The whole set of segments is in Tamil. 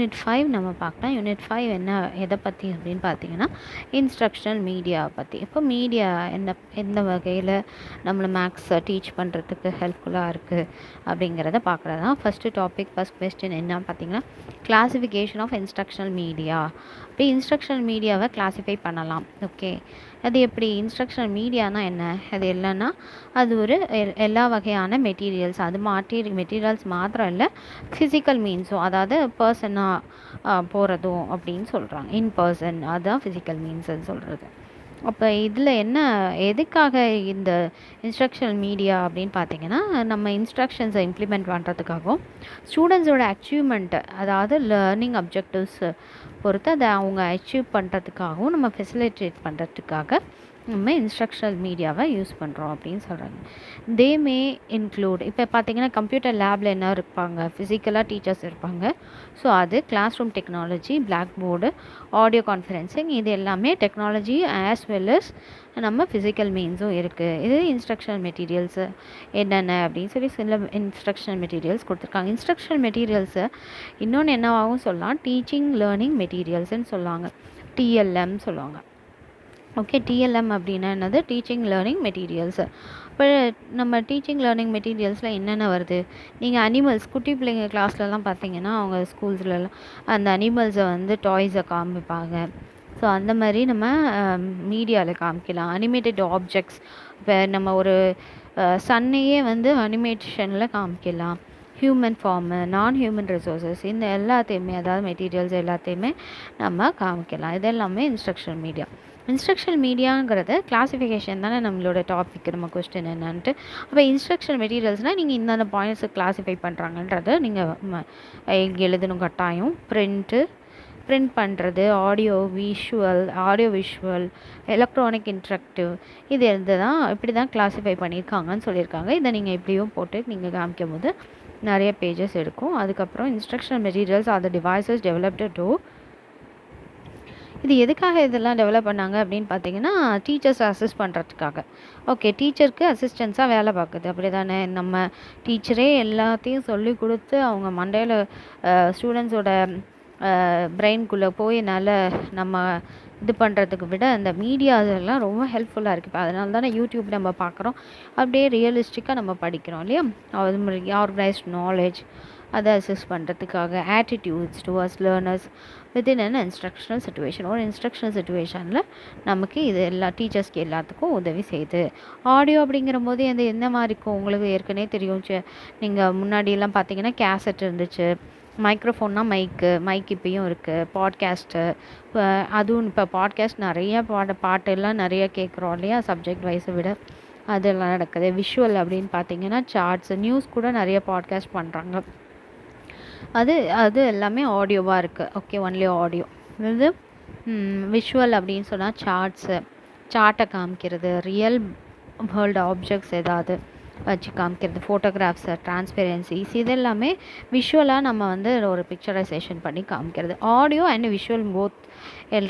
யூனிட் 5 நம்ம பார்க்கலாம். யூனிட் 5 எதை பற்றி அப்படின்னு பார்த்தீங்கன்னா, இன்ஸ்ட்ரக்ஷனல் மீடியாவை பற்றி. இப்போ மீடியா எந்த வகையில் நம்மளை மேக்ஸ் டீச் பண்ணுறதுக்கு ஹெல்ப்ஃபுல்லாக இருக்குது அப்படிங்கிறத பார்க்குறது தான் ஃபஸ்ட்டு டாபிக். ஃபஸ்ட் கொஸ்டின் என்ன பார்த்தீங்கன்னா, கிளாசிஃபிகேஷன் ஆஃப் இன்ஸ்ட்ரக்ஷனல் மீடியா. அப்படி இன்ஸ்ட்ரக்ஷனல் மீடியாவை கிளாஸிஃபை பண்ணலாம். ஓகே, அது எப்படி? இன்ஸ்ட்ரக்ஷனல் மீடியானா என்ன? அது இல்லைன்னா அது ஒரு எல்லா வகையான மெட்டீரியல்ஸ், அது மெட்டீரியல்ஸ் மாத்திரம் இல்லை, ஃபிசிக்கல் மீன்ஸும், அதாவது பர்சனாக போகிறதும் அப்படின்னு சொல்கிறாங்க. இன் பர்சன், அதுதான் ஃபிசிக்கல் மீன்ஸ்ன்னு சொல்கிறது. அப்போ இதில் எதுக்காக இந்த இன்ஸ்ட்ரக்ஷனல் மீடியா அப்படின்னு பார்த்தீங்கன்னா, நம்ம இன்ஸ்ட்ரக்ஷன்ஸை இம்ப்ளிமெண்ட் பண்ணுறதுக்காகவும் ஸ்டூடெண்ட்ஸோட அச்சீவ்மெண்ட்டு, அதாவது லேர்னிங் அப்ஜெக்டிவ்ஸ் பொறுத்து அதை அவங்க அச்சீவ் பண்ணுறதுக்காகவும் நம்ம ஃபெசிலிட்டேட் பண்ணுறதுக்காக நம்ம இன்ஸ்ட்ரக்ஷனல் மீடியாவை யூஸ் பண்ணுறோம் அப்படின்னு சொல்கிறாங்க. தே மே இன்க்ளூட், இப்போ பார்த்தீங்கன்னா கம்ப்யூட்டர் லேபில் என்ன இருப்பாங்க, ஃபிசிக்கலாக டீச்சர்ஸ் இருப்பாங்க. ஸோ அது classroom technology, blackboard, audio conferencing, இது எல்லாமே டெக்னாலஜி ஆஸ் வெல் அஸ் நம்ம ஃபிசிக்கல் மீன்ஸும் இருக்குது. இது இன்ஸ்ட்ரக்ஷனல் மெட்டீரியல்ஸு என்னென்ன அப்படின்னு சொல்லி சில இன்ஸ்ட்ரக்ஷனல் மெட்டீரியல்ஸ் கொடுத்துருக்காங்க. இன்ஸ்ட்ரக்ஷனல் மெட்டீரியல்ஸை இன்னொன்று என்னவாகவும் சொல்லலாம், டீச்சிங் லேர்னிங் மெட்டீரியல்ஸ்ன்னு சொல்லுவாங்க, டிஎல்எம் சொல்லுவாங்க. ஓகே, டிஎல்எம் அப்படின்னா என்னது? Teaching learning materials. இப்போ நம்ம டீச்சிங் லேர்னிங் மெட்டீரியல்ஸில் என்னென்ன வருது? நீங்கள் அனிமல்ஸ், குட்டி பிள்ளைங்க கிளாஸ்லலாம் பார்த்தீங்கன்னா அவங்க ஸ்கூல்ஸ்லலாம் அந்த அனிமல்ஸை வந்து டாய்ஸை காமிப்பாங்க. ஸோ அந்த மாதிரி நம்ம மீடியாவில் காமிக்கலாம். அனிமேட்டட் ஆப்ஜெக்ட்ஸ், இப்போ நம்ம ஒரு சன்னையே வந்து அனிமேஷனில் காமிக்கலாம். ஹியூமன் ஃபார்மு, நான் ஹியூமன் ரிசோர்ஸஸ், இந்த எல்லாத்தையுமே, அதாவது மெட்டீரியல்ஸ் எல்லாத்தையுமே நம்ம காமிக்கலாம். இது எல்லாமே இன்ஸ்ட்ரக்ஷனல் மீடியா. இன்ஸ்ட்ரக்ஷனல் மீடியாங்கிறது கிளாஸிஃபிகேஷன் தானே நம்மளோட டாபிக், நம்ம கொஸ்டின் என்னன்ட்டு. அப்போ இன்ஸ்ட்ரக்ஷனல் மெட்டீரியல்ஸ்னால் நீங்கள் இந்தந்த பாயிண்ட்ஸை கிளாஸிஃபை பண்ணுறாங்கன்றதை நீங்கள் எழுதணும் கட்டாயம். பிரிண்ட் பண்ணுறது, ஆடியோ விஷுவல், எலக்ட்ரானிக் இன்ட்ராக்டிவ், இது தான் இப்படி தான் கிளாஸிஃபை பண்ணியிருக்காங்கன்னு சொல்லியிருக்காங்க. இதை நீங்கள் இப்படியும் போட்டு நீங்கள் காமிக்கும் போது நிறைய பேஜஸ் எடுக்கும். அதுக்கப்புறம் instructional materials are the devices developed to, இது எதுக்காக இதெல்லாம் டெவலப் பண்ணாங்க அப்படின்னு பார்த்தீங்கன்னா, டீச்சர்ஸ் அசிஸ்ட் பண்ணுறதுக்காக. ஓகே, டீச்சருக்கு அசிஸ்டன்ஸாக வேலை பார்க்குது, அப்படி தானே? நம்ம டீச்சரே எல்லாத்தையும் சொல்லி கொடுத்து அவங்க மண்டையில் ஸ்டூடெண்ட்ஸோட பிரெயின்குள்ளே போய் நம்ம இது பண்ணுறதுக்கு விட அந்த மீடியாஸெல்லாம் ரொம்ப ஹெல்ப்ஃபுல்லாக இருக்குது. இப்போ அதனால தானே யூடியூப் நம்ம பார்க்குறோம், அப்படியே ரியலிஸ்டிக்காக நம்ம படிக்கிறோம் இல்லையா? அது மாதிரி ஆர்கனைஸ்ட் நாலேஜ், அதை அசிஸ்ட் பண்ணுறதுக்காக. Attitudes towards learners within an instructional situation, ஒரு இன்ஸ்ட்ரக்ஷனல் சுச்சுவேஷனில் நமக்கு இது டீச்சர்ஸ்க்கு எல்லாத்துக்கும் உதவி செய்யுது. ஆடியோ அப்படிங்கிற போது அது எந்த மாதிரி இருக்கும் உங்களுக்கு ஏற்கனவே தெரியும். நீங்கள் முன்னாடியெல்லாம் பார்த்தீங்கன்னா கேசட் இருந்துச்சு, மைக்ரோஃபோன்னா மைக் இப்போயும் இருக்குது. பாட்காஸ்ட்டு, அதுவும் இப்போ பாட்காஸ்ட் நிறைய பாட்டெல்லாம் நிறைய கேட்குறோம் இல்லையா, சப்ஜெக்ட் வைஸை விட அதெல்லாம் நடக்குது. விஷுவல் அப்படின்னு பார்த்தீங்கன்னா சார்ட்ஸ், நியூஸ் கூட நிறைய பாட்காஸ்ட் பண்ணுறாங்க. அது எல்லாமே ஆடியோவாக இருக்குது. Okay, only audio. இது விஷுவல் அப்படின்னு சொன்னால் சார்ட்டை காமிக்கிறது, ரியல் வேர்ல்டு ஆப்ஜெக்ட்ஸ் ஏதாவது வச்சு காமிக்கிறது, ஃபோட்டோகிராஃப்ஸு, டிரான்ஸ்பெரன்சிஸ், இது எல்லாமே விஷுவலாக நம்ம வந்து ஒரு பிக்சரைசேஷன் பண்ணி காமிக்கிறது. ஆடியோ அண்ட் விஷுவல் போத்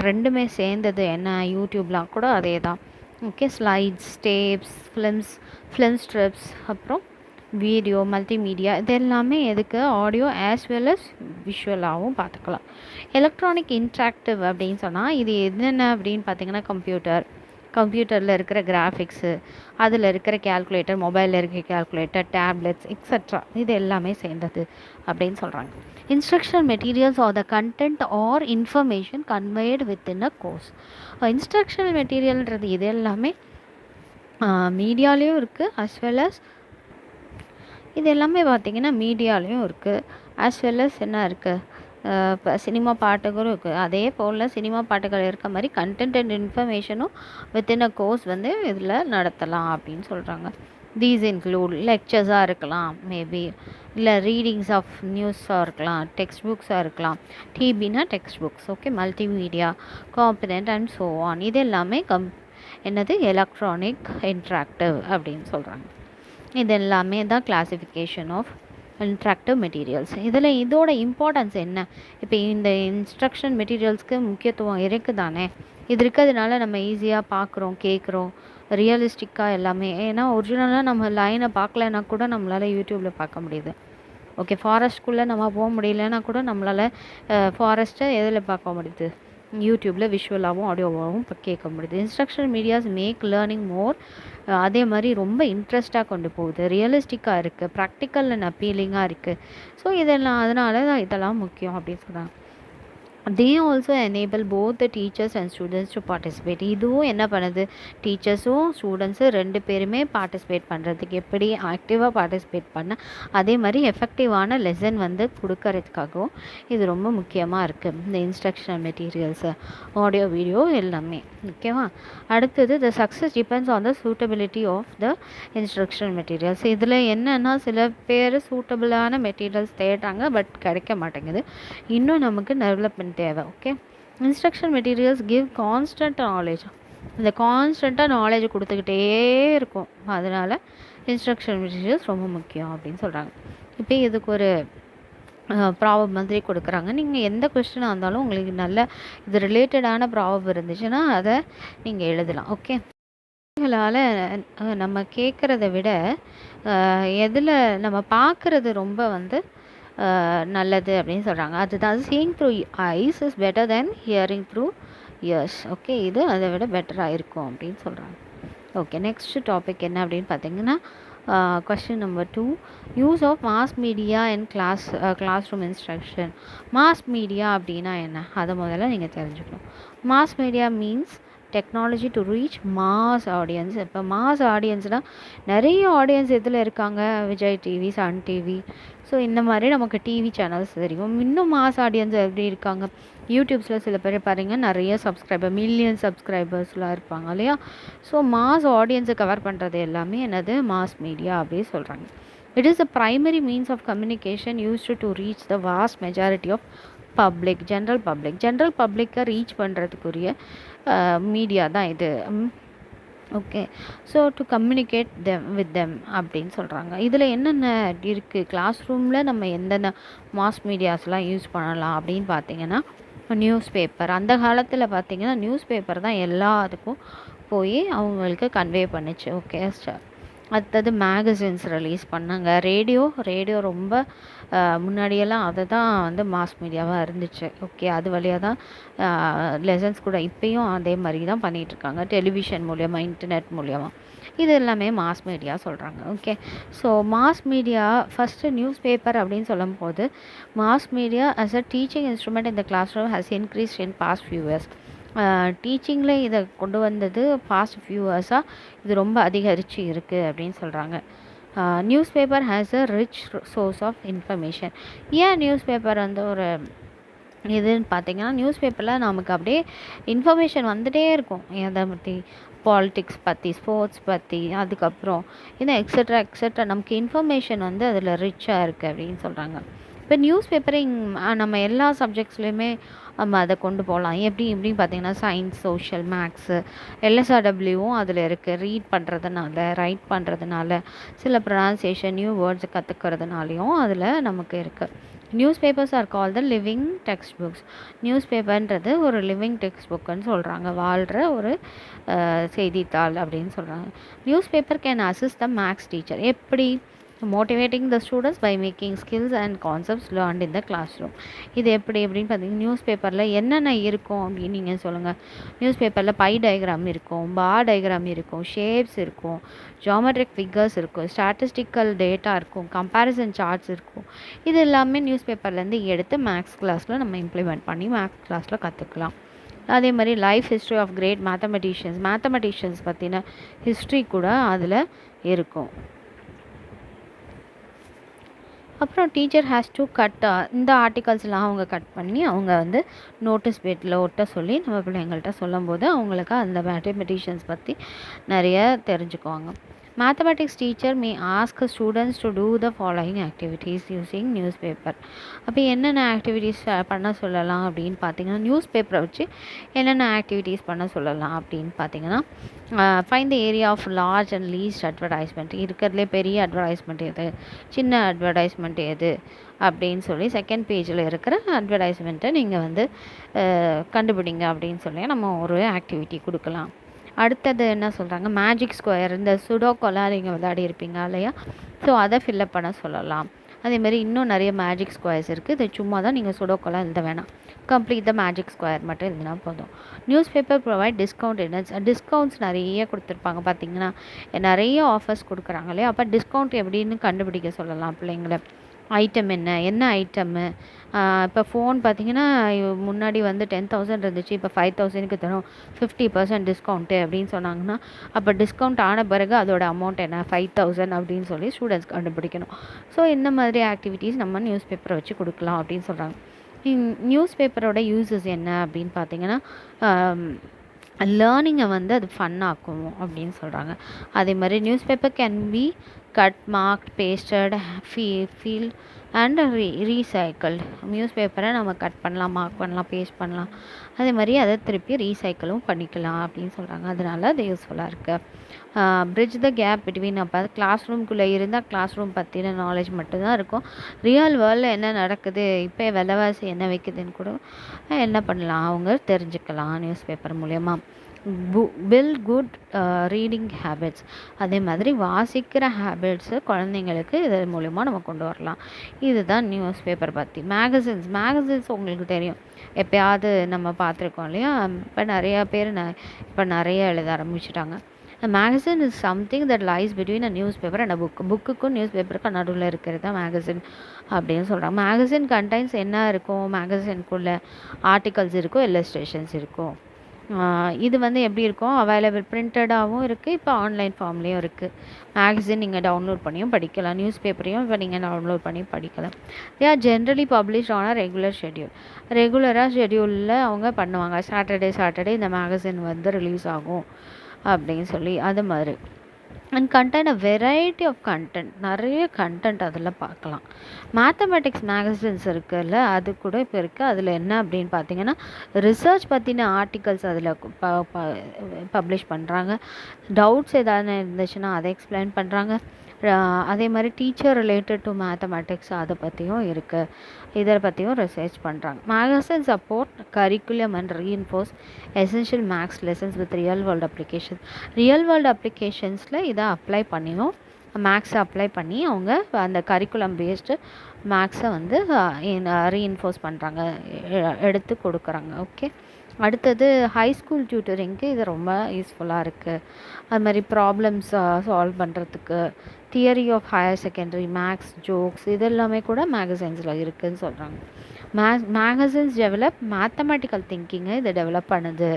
ரெண்டுமே சேர்ந்தது என்ன, யூடியூப்லாம் கூட அதே தான். Okay, slides, tapes, film strips, அப்புறம் வீடியோ, மல்டிமீடியா, இது எல்லாமே எதுக்கு? ஆடியோ ஆஸ் வெல் அஸ் விஷுவலாகவும் பார்த்துக்கலாம். எலக்ட்ரானிக் இன்ட்ராக்டிவ் அப்படின்னு சொன்னால் இது என்னென்ன அப்படின்னு பார்த்தீங்கன்னா, கம்ப்யூட்டரில் இருக்கிற கிராஃபிக்ஸு, அதில் இருக்கிற கேல்குலேட்டர், மொபைலில் இருக்கிற கேல்குலேட்டர், டேப்லெட்ஸ் எக்ஸட்ரா, இது எல்லாமே சேர்ந்தது அப்படின்னு சொல்கிறாங்க. Instructional materials are the content or information conveyed within a course. இன்ஸ்ட்ரக்ஷனல் மெட்டீரியல்ன்றது இது எல்லாமே மீடியாலேயும் இருக்குது, அஸ் வெல் அஸ் இது எல்லாமே பார்த்திங்கன்னா மீடியாலேயும் இருக்குது, ஆஸ் வெல் அஸ் என்ன இருக்குது, இப்போ சினிமா பாட்டுகளும் இருக்குது. அதே போல் சினிமா பாட்டுகள் இருக்க மாதிரி கண்டென்ட் அண்ட் இன்ஃபர்மேஷனும் வித்தின் அ கோர்ஸ் வந்து இதில் நடத்தலாம் அப்படின்னு சொல்கிறாங்க. தீஸ் இன்க்ளூட் லெக்சர்ஸாக இருக்கலாம், மேபி இல்லை ரீடிங்ஸ் ஆஃப் நியூஸாக இருக்கலாம், டெக்ஸ்ட் புக்ஸாக இருக்கலாம். டிபினா text books, okay, multimedia, component and so on, இது எல்லாமே என்னது எலக்ட்ரானிக் இன்ட்ராக்டிவ் அப்படின்னு சொல்கிறாங்க. இது எல்லாமே தான் கிளாஸிஃபிகேஷன் ஆஃப் இன்ட்ராக்டிவ் மெட்டீரியல்ஸ். இதோட இம்பார்ட்டன்ஸ் என்ன? இப்போ இந்த இன்ஸ்ட்ரக்ஷன் மெட்டீரியல்ஸ்க்கு முக்கியத்துவம் இருக்குது தானே, இது இருக்கிறதுனால நம்ம ஈஸியாக பார்க்குறோம், கேட்குறோம், ரியலிஸ்டிக்காக எல்லாமே. ஏன்னா ஒரிஜினலாக நம்ம லைனை பார்க்கலன்னா கூட நம்மளால் யூடியூப்பில் பார்க்க முடியுது. ஓகே, ஃபாரஸ்ட்குள்ளே நம்ம போக முடியலன்னா கூட நம்மளால் ஃபாரஸ்ட்டை எதில் பார்க்க முடியுது, யூடியூப்பில் விஷுவலாகவும் ஆடியோவாகவும் இப்போ கேட்க முடியுது. இன்ஸ்ட்ரக்ஷனல் மீடியாஸ் மேக் லேர்னிங் மோர், அதே மாதிரி ரொம்ப இன்ட்ரெஸ்ட்டாக கொண்டு போகுது, ரியலிஸ்டிக்காக இருக்குது, ப்ராக்டிக்கல் அண்ட் அப்பீலிங்காக இருக்குது. ஸோ இதெல்லாம் அதனால தான் இதெல்லாம் முக்கியம் அப்படின்னு சொல்கிறாங்க. they also enable both the teachers and students to participate. இதுவும் என்ன பண்ணுது, டீச்சர்ஸும் ஸ்டூடெண்ட்ஸும் ரெண்டு பேருமே பார்ட்டிசிபேட் பண்ணுறதுக்கு, எப்படி ஆக்டிவாக பார்ட்டிசிபேட் பண்ண அதே மாதிரி எஃபெக்டிவான லெசன் வந்து கொடுக்கறதுக்காகவும் இது ரொம்ப முக்கியமாக இருக்குது. இந்த இன்ஸ்ட்ரக்ஷனல் மெட்டீரியல்ஸு, ஆடியோ, வீடியோ எல்லாமே. ஓகேவா. அடுத்தது the success depends on the suitability of the instructional materials. இதில் என்னென்னா சில பேர் சூட்டபிளான மெட்டீரியல்ஸ் தேடுறாங்க, பட் கிடைக்க மாட்டேங்குது. இன்னும் நமக்கு டெவலப்மெண்ட் தேவை. Okay. Instruction materials give constant knowledge. இந்த கான்ஸ்டண்ட்டாக நாலேஜ் கொடுத்துக்கிட்டே இருக்கும். அதனால் இன்ஸ்ட்ரக்ஷன் மெட்டீரியல்ஸ் ரொம்ப முக்கியம் அப்படின்னு சொல்கிறாங்க. இப்போ இதுக்கு ஒரு ப்ராபப் மாதிரி கொடுக்குறாங்க. நீங்கள் எந்த கொஸ்டினாக இருந்தாலும் உங்களுக்கு நல்ல இது ரிலேட்டடான ப்ராபப் இருந்துச்சுன்னா அதை நீங்கள் எழுதலாம். ஓகே. நம்ம கேட்குறத விட எதில் நம்ம பார்க்குறது ரொம்ப வந்து நல்லது அப்படின்னு சொல்கிறாங்க. அதுதான் seeing through eyes is better than hearing through ears. Okay, இது அதை விட பெட்டராக இருக்கும் அப்படின்னு சொல்கிறாங்க. ஓகே, நெக்ஸ்ட் டாபிக் என்ன அப்படின்னு பார்த்தீங்கன்னா question number 2, use of mass media in classroom instruction. Mass media அப்படின்னா என்ன, அதை முதல்ல நீங்கள் தெரிஞ்சுக்கணும். Mass media means technology to reach mass audience. இப்போ மாஸ் ஆடியன்ஸ்னால் நிறைய ஆடியன்ஸ் எதில் இருக்காங்க, Vijay TV, Sun TV, so இந்த மாதிரி நமக்கு டிவி சேனல்ஸ் தெரியும். இன்னும் மாஸ் ஆடியன்ஸ் எப்படி இருக்காங்க, யூடியூப்ஸில் சில பேர் பாருங்க நிறைய சப்ஸ்கிரைபர், மில்லியன் சப்ஸ்கிரைபர்ஸ்லாம் இருப்பாங்க இல்லையா. ஸோ மாஸ் ஆடியன்ஸை கவர் பண்ணுறது எல்லாமே என்னது, மாஸ் மீடியா அப்படி சொல்கிறாங்க. It is a primary means of communication used to reach the vast majority of public, general பப்ளிக்கை ரீச் பண்ணுறதுக்குரிய மீடியா தான் இது. Okay. So to communicate with them அப்படின்னு சொல்கிறாங்க. இதில் என்னென்ன இருக்குது, கிளாஸ் ரூமில் நம்ம எந்தெந்த மாஸ் மீடியாஸ்லாம் யூஸ் பண்ணலாம் அப்படின்னு பார்த்தீங்கன்னா, நியூஸ் பேப்பர். அந்த காலத்தில் பார்த்திங்கன்னா நியூஸ் பேப்பர் தான் எல்லாத்துக்கும் போய் அவங்களுக்கு கன்வே பண்ணுச்சு. ஓகே. அடுத்தது மேகசின்ஸ் ரிலீஸ் பண்ணாங்க. ரேடியோ ரொம்ப முன்னாடியெல்லாம் அதை தான் வந்து மாஸ் மீடியாவாக இருந்துச்சு. ஓகே. அது வழியாக தான் லெசன்ஸ் கூட இப்போயும் அதே மாதிரி தான் பண்ணிகிட்ருக்காங்க, டெலிவிஷன் மூலயமா, இன்டர்நெட் மூலயமா. இது எல்லாமே மாஸ் மீடியா சொல்கிறாங்க. Okay. So mass media first newspaper அப்படின்னு சொல்லும் போது, mass media as a teaching instrument இந்த classroom has increase in past few years. டீச்சிங்கில் இதை கொண்டு வந்தது பாஸ்ட் ஃபியூ இயர்ஸாக இது ரொம்ப அதிகரித்து இருக்குது அப்படின்னு சொல்கிறாங்க. Newspaper has a rich source of information. ஏன் நியூஸ் பேப்பர் வந்து ஒரு இதுன்னு பார்த்தீங்கன்னா, நியூஸ் பேப்பரில் நமக்கு அப்படியே இன்ஃபர்மேஷன் வந்துகிட்டே இருக்கும். எதை பற்றி, பாலிட்டிக்ஸ் பற்றி, ஸ்போர்ட்ஸ் பற்றி, அதுக்கப்புறம் இன்னும் எக்ஸட்ரா நமக்கு இன்ஃபர்மேஷன் வந்து அதில் ரிச்சாக இருக்குது அப்படின்னு சொல்கிறாங்க. இப்போ நியூஸ் பேப்பரை நம்ம எல்லா சப்ஜெக்ட்ஸ்லேயுமே நம்ம அதை கொண்டு போகலாம். எப்படின்னு பார்த்தீங்கன்னா, சயின்ஸ், சோஷியல், மேக்ஸு, எல்எஸ்ஆர்டபிள்யூவும் அதில் இருக்குது. ரீட் பண்ணுறதுனால, ரைட் பண்ணுறதுனால, சில ப்ரொனன்சியேஷன், நியூ வேர்ட்ஸ் கற்றுக்கிறதுனாலையும் அதில் நமக்கு இருக்குது. Newspapers are call the living text books. நியூஸ் பேப்பர்ன்றது ஒரு லிவிங் டெக்ஸ்ட் புக்குன்னு சொல்கிறாங்க, வாழ்கிற ஒரு செய்தித்தாள் அப்படின்னு சொல்கிறாங்க. Newspaper can assist the maths teacher. எப்படி, motivating the students by making skills and concepts learnt in the classroom. இது எப்படின்னு பார்த்தீங்கன்னா, நியூஸ் பேப்பரில் என்னென்ன இருக்கும் அப்படின்னு நீங்கள் சொல்லுங்கள். நியூஸ் பேப்பரில் பை டயக்ராம் இருக்கும், பார் டயக்ராம் இருக்கும், ஷேப்ஸ் இருக்கும், ஜியாமெட்ரிக் ஃபிகர்ஸ் இருக்கும், ஸ்டாட்டிஸ்டிக்கல் டேட்டா இருக்கும், கம்பேரிசன் சார்ட்ஸ் இருக்கும். இது எல்லாமே நியூஸ் பேப்பர்லேருந்து எடுத்து மேக்ஸ் கிளாஸில் நம்ம இம்ப்ளிமெண்ட் பண்ணி மேக்ஸ் கிளாஸில் கற்றுக்கலாம். அதே மாதிரி life history of great mathematicians பற்றின ஹிஸ்ட்ரி கூட அதில் இருக்கும். அப்புறம் டீச்சர் ஹேஸ் டு கட் இந்த ஆர்டிகல்ஸ்லாம் அவங்க கட் பண்ணி அவங்க வந்து நோட்டீஸ் பேட்டில் ஒட்ட சொல்லி நம்ம பிள்ளைங்கள்ட்ட சொல்லும்போது அவங்களுக்கு அந்த மேத்தமெட்டிஷியன்ஸ் பற்றி நிறைய தெரிஞ்சுக்குவாங்க. Mathematics teacher may ask students to do the following activities using newspaper. அப்போ என்னென்ன ஆக்டிவிட்டீஸ் பண்ண சொல்லலாம் அப்படின்னு பார்த்தீங்கன்னா, நியூஸ் பேப்பரை வச்சு என்னென்ன ஆக்டிவிட்டீஸ் பண்ண சொல்லலாம் அப்படின்னு பார்த்தீங்கன்னா, find the area of large and least advertisement. இருக்கிறதுலே பெரிய அட்வர்டைஸ்மெண்ட் எது, சின்ன அட்வர்டைஸ்மெண்ட் எது அப்படின்னு சொல்லி செகண்ட் பேஜில் இருக்கிற அட்வர்டைஸ்மெண்ட்டை நீங்கள் வந்து கண்டுபிடிங்க அப்படின்னு சொல்லி நம்ம ஒரு ஆக்டிவிட்டி கொடுக்கலாம். அடுத்தது என்ன சொல்கிறாங்க, மேஜிக் ஸ்கொயர், இந்த சுடோக்கோலாம் நீங்கள் விளையாடி இருப்பீங்க இல்லையா, ஸோ அதை ஃபில்லப் பண்ண சொல்லலாம். அதேமாதிரி இன்னும் நிறைய மேஜிக் ஸ்கொயர்ஸ் இருக்குது. இது சும்மா தான், நீங்கள் சுடோக்கெல்லாம் எழுத வேணாம். கம்ப்ளீட் த மேஜிக் ஸ்கொயர் மட்டும் எழுதினா போதும். News paper provide discount discounts நிறைய கொடுத்துருப்பாங்க. பார்த்தீங்கன்னா நிறைய ஆஃபர்ஸ் கொடுக்குறாங்க இல்லையா? அப்போ டிஸ்கவுண்ட் எப்படின்னு கண்டுபிடிக்க சொல்லலாம் பிள்ளைங்கள. ஐட்டம் என்ன ஐட்டமு. இப்போ ஃபோன் பார்த்தீங்கன்னா முன்னாடி வந்து 10,000 இருந்துச்சு, இப்போ 5,000க்கு தரும், 50% டிஸ்கவுண்ட்டு அப்படின்னு சொன்னாங்கன்னா, அப்போ டிஸ்கவுண்ட் ஆன பிறகு அதோட அமௌண்ட் என்ன, 5,000 அப்படின்னு சொல்லி ஸ்டூடெண்ட்ஸ் கண்டுபிடிக்கணும். ஸோ இந்த மாதிரி ஆக்டிவிட்டீஸ் நம்ம நியூஸ் பேப்பரை வச்சு கொடுக்கலாம் அப்படின்னு சொல்கிறாங்க. நியூஸ் பேப்பரோட யூசஸ் என்ன அப்படின்னு பார்த்தீங்கன்னா, லேர்னிங்கை வந்து அது ஃபன்னாக்கும் அப்படின்னு சொல்கிறாங்க. அதே மாதிரி news paper can be cut, marked, pasted, field and recycled. News பேப்பரை நம்ம கட் பண்ணலாம், மார்க் பண்ணலாம், பேஸ்ட் பண்ணலாம். அதே மாதிரி அதை திருப்பி ரீசைக்கிளும் பண்ணிக்கலாம் அப்படின்னு சொல்கிறாங்க. அதனால அது யூஸ்ஃபுல்லாக இருக்குது. Bridge the gap between. அப்போ கிளாஸ் ரூம்குள்ளே இருந்தால் கிளாஸ் ரூம் பற்றின நாலேஜ் மட்டும்தான் இருக்கும். ரியல் வேர்ல்டில் என்ன நடக்குது, இப்போ விலைவாசி என்ன வைக்குதுன்னு கூட என்ன பண்ணலாம், அவங்க தெரிஞ்சுக்கலாம் நியூஸ் பேப்பர் மூலயமா. Build good reading habits. அதே மாதிரி வாசிக்கிற ஹேபிட்ஸு குழந்தைங்களுக்கு இது மூலிமா நம்ம கொண்டு வரலாம். இதுதான் நியூஸ் பேப்பர் பற்றி. மேகசின்ஸ் உங்களுக்கு தெரியும், எப்போயாவது நம்ம பார்த்துருக்கோம் இல்லையா? இப்போ நிறையா பேர் இப்போ நிறைய எழுத ஆரம்பிச்சிட்டாங்க. Magazine is something that lies between a newspaper and a புக்குக்கும் நியூஸ் பேப்பருக்கும் நடுவில் இருக்கிறது தான் மேகசின் அப்படின்னு சொல்கிறாங்க. மேகசின் கண்டைன்ஸ் என்ன இருக்கும், மேகசின்குள்ளே ஆர்டிகல்ஸ் இருக்கும், இல்லஸ்ட்ரேஷன்ஸ் இருக்கும். இது வந்து எப்படி இருக்கும், அவைலபிள் பிரிண்டடாகவும் இருக்குது, இப்போ ஆன்லைன் ஃபார்ம்லேயும் இருக்குது. மேகசின் நீங்கள் டவுன்லோட் பண்ணியும் படிக்கலாம், நியூஸ் பேப்பரையும் இப்போ நீங்கள் டவுன்லோட் பண்ணி படிக்கலாம். They are generally publish on a regular ஷெட்யூலில் அவங்க பண்ணுவாங்க. சாட்டர்டே இந்த மேகசின் வந்து ரிலீஸ் ஆகும் அப்படின்னு சொல்லி. அது மாதிரி and content a variety of content, நிறைய கண்டென்ட் அதில் பார்க்கலாம். மேத்தமெட்டிக்ஸ் மேகசின்ஸ் இருக்குல்ல, அது கூட இப்போ இருக்குது. அதில் என்ன அப்படின்னு பார்த்தீங்கன்னா, ரிசர்ச் பற்றின ஆர்டிகல்ஸ் அதில் பப்ளிஷ் பண்ணுறாங்க. டவுட்ஸ் எதாவது இருந்துச்சுன்னா அதை எக்ஸ்பிளைன் பண்ணுறாங்க. அதே மாதிரி டீச்சர் ரிலேட்டட் டு மேத்தமெட்டிக்ஸ் அதை பற்றியும் இருக்குது. இதை பற்றியும் ரிசர்ச் பண்ணுறாங்க. Magazine support curriculum and reinforce essential maths lessons with real world அப்ளிகேஷன்ஸில் இதை அப்ளை பண்ணியும் மேக்ஸை அப்ளை பண்ணி அவங்க அந்த கரிக்குலம் பேஸ்டு மேக்ஸை வந்து ரீஇன்ஃபோர்ஸ் பண்ணுறாங்க, எடுத்து கொடுக்குறாங்க. ஓகே, அடுத்தது ஹை ஸ்கூல் டியூட்டரிங்க்கு இது ரொம்ப யூஸ்ஃபுல்லாக இருக்குது. அது மாதிரி ப்ராப்ளம்ஸ் சால்வ் பண்ணுறதுக்கு, theory of higher secondary, maths, jokes, இது எல்லாமே கூட மேகசைன்ஸில் இருக்குதுன்னு சொல்கிறாங்க. மேகசின்ஸ் டெவலப் மேத்தமெட்டிக்கல் திங்கிங்கை இதை டெவலப் பண்ணுது.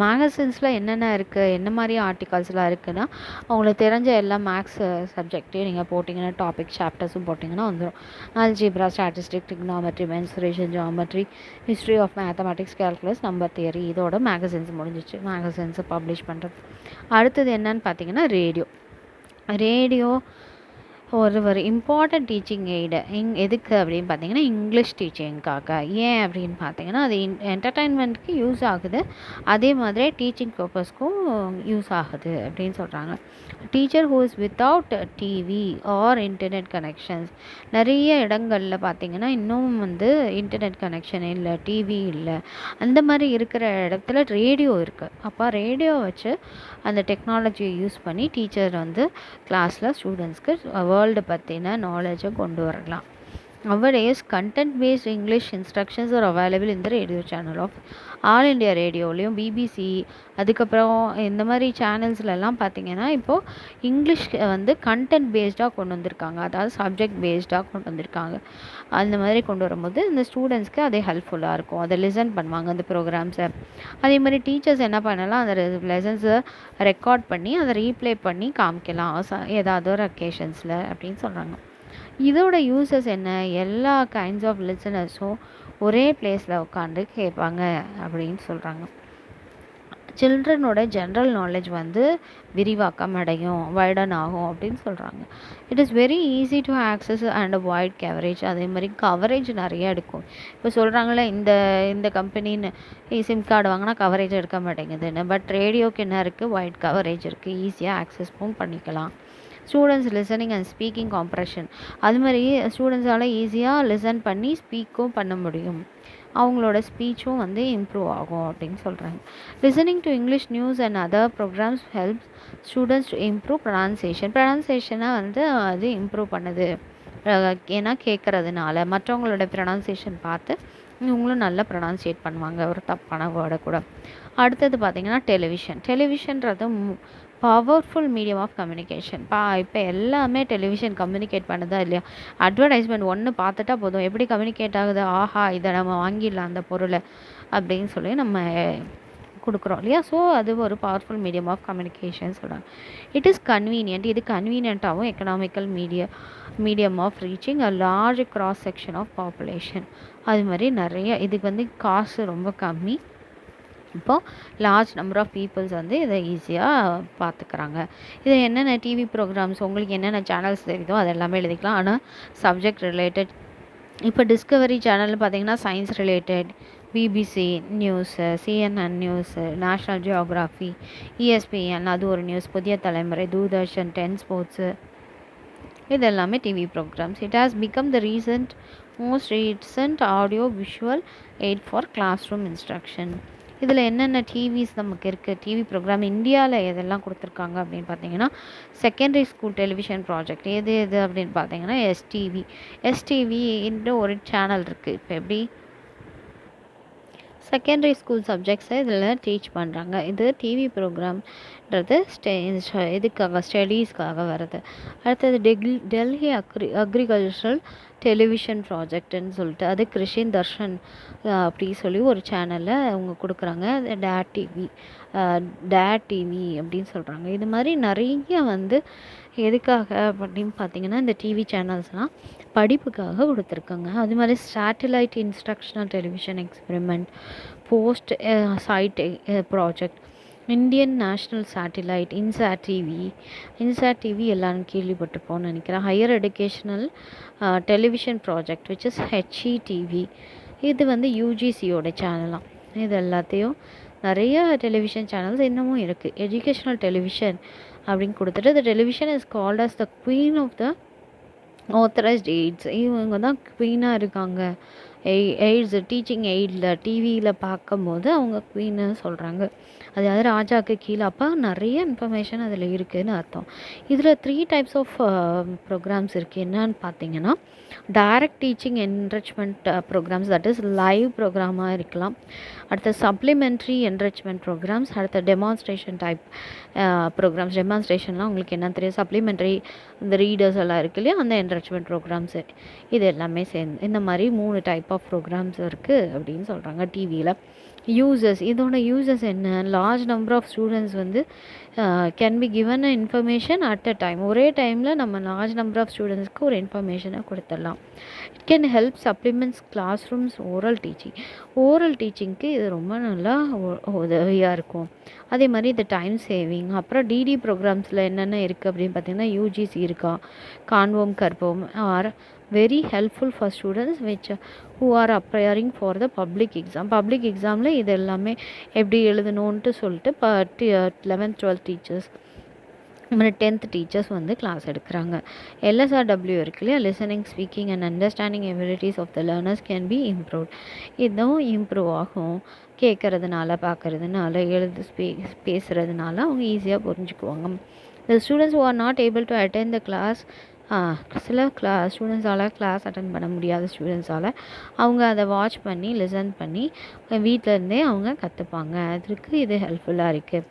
மேகசின்ஸில் என்னென்ன இருக்குது, என்ன மாதிரி ஆர்டிகல்ஸ்லாம் இருக்குதுன்னா, அவங்களுக்கு தெரிஞ்ச எல்லா மேக்ஸ் சப்ஜெக்டையும் நீங்கள் போட்டிங்கன்னா, டாபிக் சாப்டர்ஸும் போட்டிங்கன்னா வந்துடும். Algebra, statistic, trigonometry, mensuration, geometry, history of mathematics, calculus, number theory, இதோட மேகசின்ஸ் முடிஞ்சிச்சு மேகசின்ஸை பப்ளிஷ் பண்ணுறது. அடுத்தது என்னன்னு பார்த்தீங்கன்னா, ரேடியோ ஒரு இம்பார்ட்டன்ட் டீச்சிங் எய்டு. எதுக்கு அப்படின்னு பார்த்தீங்கன்னா, இங்கிலீஷ் டீச்சிங்காக. ஏன் அப்படின்னு பார்த்தீங்கன்னா, அது என்டர்டைன்மெண்ட்க்கு யூஸ் ஆகுது, அதே மாதிரி டீச்சிங் பர்பஸ்க்கும் யூஸ் ஆகுது அப்படின்னு சொல்கிறாங்க. Teacher who is without TV R internet connections. நிறைய இடங்களில் பார்த்தீங்கன்னா இன்னும் வந்து இன்டர்நெட் கனெக்ஷன் இல்லை, டிவி இல்லை, அந்த மாதிரி இருக்கிற இடத்துல ரேடியோ இருக்குது. அப்போ ரேடியோ வச்சு அந்த டெக்னாலஜியை யூஸ் பண்ணி டீச்சர் வந்து கிளாஸில் ஸ்டூடெண்ட்ஸ்க்கு வேர்ல்டு பற்றின நாலேஜை கொண்டு வரலாம். Nowadays, content-based English instructions are available in the radio channel of All India ரேடியோலையும், பிபிசி, அதுக்கப்புறம் இந்த மாதிரி சேனல்ஸ்லலாம் பார்த்திங்கன்னா இப்போது இங்கிலீஷ் வந்து கண்டென்ட் பேஸ்டாக கொண்டு வந்திருக்காங்க, அதாவது சப்ஜெக்ட் பேஸ்டாக கொண்டு வந்திருக்காங்க. அந்த மாதிரி கொண்டு வரும்போது இந்த ஸ்டூடெண்ட்ஸ்க்கு அதே ஹெல்ப்ஃபுல்லாக இருக்கும், அதை லிசன் பண்ணுவாங்க அந்த ப்ரோக்ராம்ஸை. அதே மாதிரி டீச்சர்ஸ் என்ன பண்ணலாம், அந்த லெசன்ஸை ரெக்கார்ட் பண்ணி அதை ரீப்ளே பண்ணி காமிக்கலாம் ஏதாவது ஒரு அக்கேஷன்ஸில் அப்படின்னு சொல்கிறாங்க. இதோட யூசஸ் என்ன, எல்லா கைண்ட்ஸ் ஆஃப் லிசனர்ஸும் ஒரே பிளேஸில் உட்காந்து கேட்பாங்க அப்படின்னு சொல்கிறாங்க. சில்ட்ரனோட ஜென்ரல் நாலேஜ் வந்து விரிவாக்கம் அடையும், வைடன் ஆகும் அப்படின்னு சொல்கிறாங்க. It is very easy to access and wide coverage. அதே மாதிரி கவரேஜ் நிறைய எடுக்கும். இப்போ சொல்கிறாங்களே இந்த கம்பெனின்னு சிம் கார்டு வாங்கினா கவரேஜ் எடுக்க மாட்டேங்குதுன்னு, பட் ரேடியோக்கு என்ன இருக்குது, வைட் கவரேஜ் இருக்குது, ஈஸியாக ஆக்சஸும் பண்ணிக்கலாம். Students listening and speaking comprehension. அது மாதிரி ஸ்டூடெண்ட்ஸால் ஈஸியாக லிசன் பண்ணி ஸ்பீக்கும் பண்ண முடியும், அவங்களோட ஸ்பீச்சும் வந்து இம்ப்ரூவ் ஆகும் அப்படின்னு சொல்கிறாங்க. Listening to English news and other programmes helps students to improve ப்ரொனன்சியேஷனை வந்து அது இம்ப்ரூவ் பண்ணுது ஏன்னா கேட்குறதுனால மற்றவங்களோட ப்ரொனன்சியேஷன் பார்த்து இவங்களும் நல்லா ப்ரொனன்சியேட் பண்ணுவாங்க ஒரு தப்பான வேர்டை கூட. அடுத்தது பார்த்திங்கன்னா டெலிவிஷன்றது பவர்ஃபுல் மீடியம் ஆஃப் கம்யூனிகேஷன். இப்போ எல்லாமே டெலிவிஷன் கம்யூனிகேட் பண்ணுதா இல்லையா? அட்வர்டைஸ்மெண்ட் ஒன்று பார்த்துட்டா போதும், எப்படி கம்யூனிகேட் ஆகுது, ஆஹா இதை நம்ம வாங்கிடலாம் அந்த பொருளை அப்படின்னு சொல்லி நம்ம கொடுக்குறோம் இல்லையா? ஸோ அது ஒரு பவர்ஃபுல் மீடியம் ஆஃப் கம்யூனிகேஷன் சொல்கிறாங்க. இட் இஸ் கன்வீனியன்ட், இது கன்வீனியண்ட்டாகவும் economical medium of reaching a large cross section of population. அது மாதிரி நிறைய இதுக்கு காசு ரொம்ப கம்மி. இப்போது லார்ஜ் நம்பர் ஆஃப் பீப்புள்ஸ் இதை ஈஸியாக பார்த்துக்கிறாங்க. இது என்னென்ன டிவி ப்ரோக்ராம்ஸ் உங்களுக்கு என்னென்ன சேனல்ஸ் தெரியுதோ அது எல்லாமே எழுதிக்கலாம். ஆனால் சப்ஜெக்ட் ரிலேட்டட் இப்போ டிஸ்கவரி சேனல்னு பார்த்தீங்கன்னா science related, BBC news, CNN news, national geography, ESPN அது ஒரு நியூஸ், புதிய தலைமுறை, தூர்தர்ஷன், 10 ஸ்போர்ட்ஸு, இது எல்லாமே TV programmes. It has become the most recent audio visual aid for classroom instruction. இதில் என்னென்ன டிவிஸ் நமக்கு இருக்குது, டிவி ப்ரோக்ராம் இந்தியாவில் எதெல்லாம் கொடுத்துருக்காங்க அப்படின்னு பார்த்தீங்கன்னா செகண்டரி ஸ்கூல் டெலிவிஷன் ப்ராஜெக்ட் எது அப்படின்னு பார்த்தீங்கன்னா எஸ்டிவி என்ற ஒரு சேனல் இருக்குது. இப்போ எப்படி செகண்டரி ஸ்கூல் சப்ஜெக்ட்ஸை இதில் டீச் பண்ணுறாங்க. இது டிவி ப்ரோக்ராம்ன்றது இதுக்காக ஸ்டடீஸ்க்காக வருது. அடுத்தது டெல்லி அக்ரிகல்ச்சரல் டெலிவிஷன் ப்ராஜெக்ட்னு சொல்லிட்டு அது கிருஷின் தர்ஷன் அப்படி சொல்லி ஒரு சேனலில் அவங்க கொடுக்குறாங்க. டேட் டிவி அப்படின்னு சொல்கிறாங்க. இது மாதிரி நிறைய எதுக்காக அப்படின்னு பார்த்தீங்கன்னா இந்த டிவி சேனல்ஸ்லாம் படிப்புக்காக கொடுத்துருக்காங்க. அது மாதிரி satellite instructional television experiment, post site project, Indian national satellite, INSAT TV எல்லாரும் கேள்விப்பட்டிருப்போம்னு நினைக்கிறேன். Higher educational television project which is HETV. இது யூஜிசியோட சேனலாம். இது எல்லாத்தையும் நிறைய டெலிவிஷன் சேனல்ஸ் இன்னமும் இருக்குது. எஜுகேஷ்னல் டெலிவிஷன் அப்படின்னு கொடுத்துட்டு the television is called as the queen of the authorized aids. இவங்க தான் குவீனாக இருக்காங்க. எய்ட்ஸ் டீச்சிங் எய்டில் டிவியில் பார்க்கும்போது அவங்க குவீன்னு சொல்கிறாங்க. அதாவது ராஜாவுக்கு கீழே. அப்போ நிறைய இன்ஃபர்மேஷன் அதில் இருக்குதுன்னு அர்த்தம். இதில் 3 டைப்ஸ் ஆஃப் ப்ரோக்ராம்ஸ் இருக்குது. என்னன்னு பார்த்தீங்கன்னா direct teaching enrichment programmes, that is live ப்ரோக்ராமாக இருக்கலாம். அடுத்த சப்ளிமெண்ட்ரி என்ரிச்மெண்ட் ப்ரோக்ராம்ஸ், அடுத்த டெமான்ஸ்ட்ரேஷன் டைப் ப்ரோக்ராம்ஸ். டெமான்ஸ்ட்ரேஷன்லாம் உங்களுக்கு என்ன தெரியும், சப்ளிமெண்ட்ரி இந்த ரீடர்ஸ் எல்லாம் இருக்கு இல்லையா, அந்த என்ரிச்மெண்ட் ப்ரோக்ராம்ஸு இது எல்லாமே சேர்ந்து இந்த மாதிரி 3 டைப் ஆஃப் ப்ரோக்ராம்ஸ் இருக்குது அப்படின்னு சொல்கிறாங்க டிவியில். இதோட யூசஸ் என்ன, large number of students can be given a information at a time. ஒரே டைமில் நம்ம லார்ஜ் நம்பர் ஆஃப் ஸ்டூடெண்ட்ஸ்க்கு ஒரு இன்ஃபர்மேஷனை கொடுத்துடலாம். It can help supplements classrooms oral டீச்சிங்க்கு இது ரொம்ப நல்லா உதவியாக இருக்கும். அதே மாதிரி இந்த டைம் சேவிங். அப்புறம் டிடி ப்ரோக்ராம்ஸில் என்னென்ன இருக்குது அப்படின்னு பார்த்தீங்கன்னா யூஜிசி இருக்கா, Kaanbom Karpom are very helpful for students who are appearing for the public எக்ஸாமில் இது எல்லாமே எப்படி எழுதணுன்ட்டு சொல்லிட்டு 11th 12th teachers, 10th teachers class எடுக்கிறாங்க. LSRW இருக்கு இல்லையா, listening, speaking and understanding abilities of the learners can B improved. இதுவும் இம்ப்ரூவ் ஆகும். கேட்குறதுனால, பார்க்குறதுனால, பேசுகிறதுனால அவங்க ஈஸியாக புரிஞ்சுக்குவாங்க. The students who are not able to attend the class, சில ஸ்டூடெண்ட்ஸால் கிளாஸ் அட்டன் பண்ண முடியாத ஸ்டூடெண்ட்ஸால் அவங்க அதை வாட்ச் பண்ணி லிசன் பண்ணி வீட்டிலேருந்தே அவங்க கற்றுப்பாங்க. அதுக்கு இது ஹெல்ப்ஃபுல்லாக இருக்குது.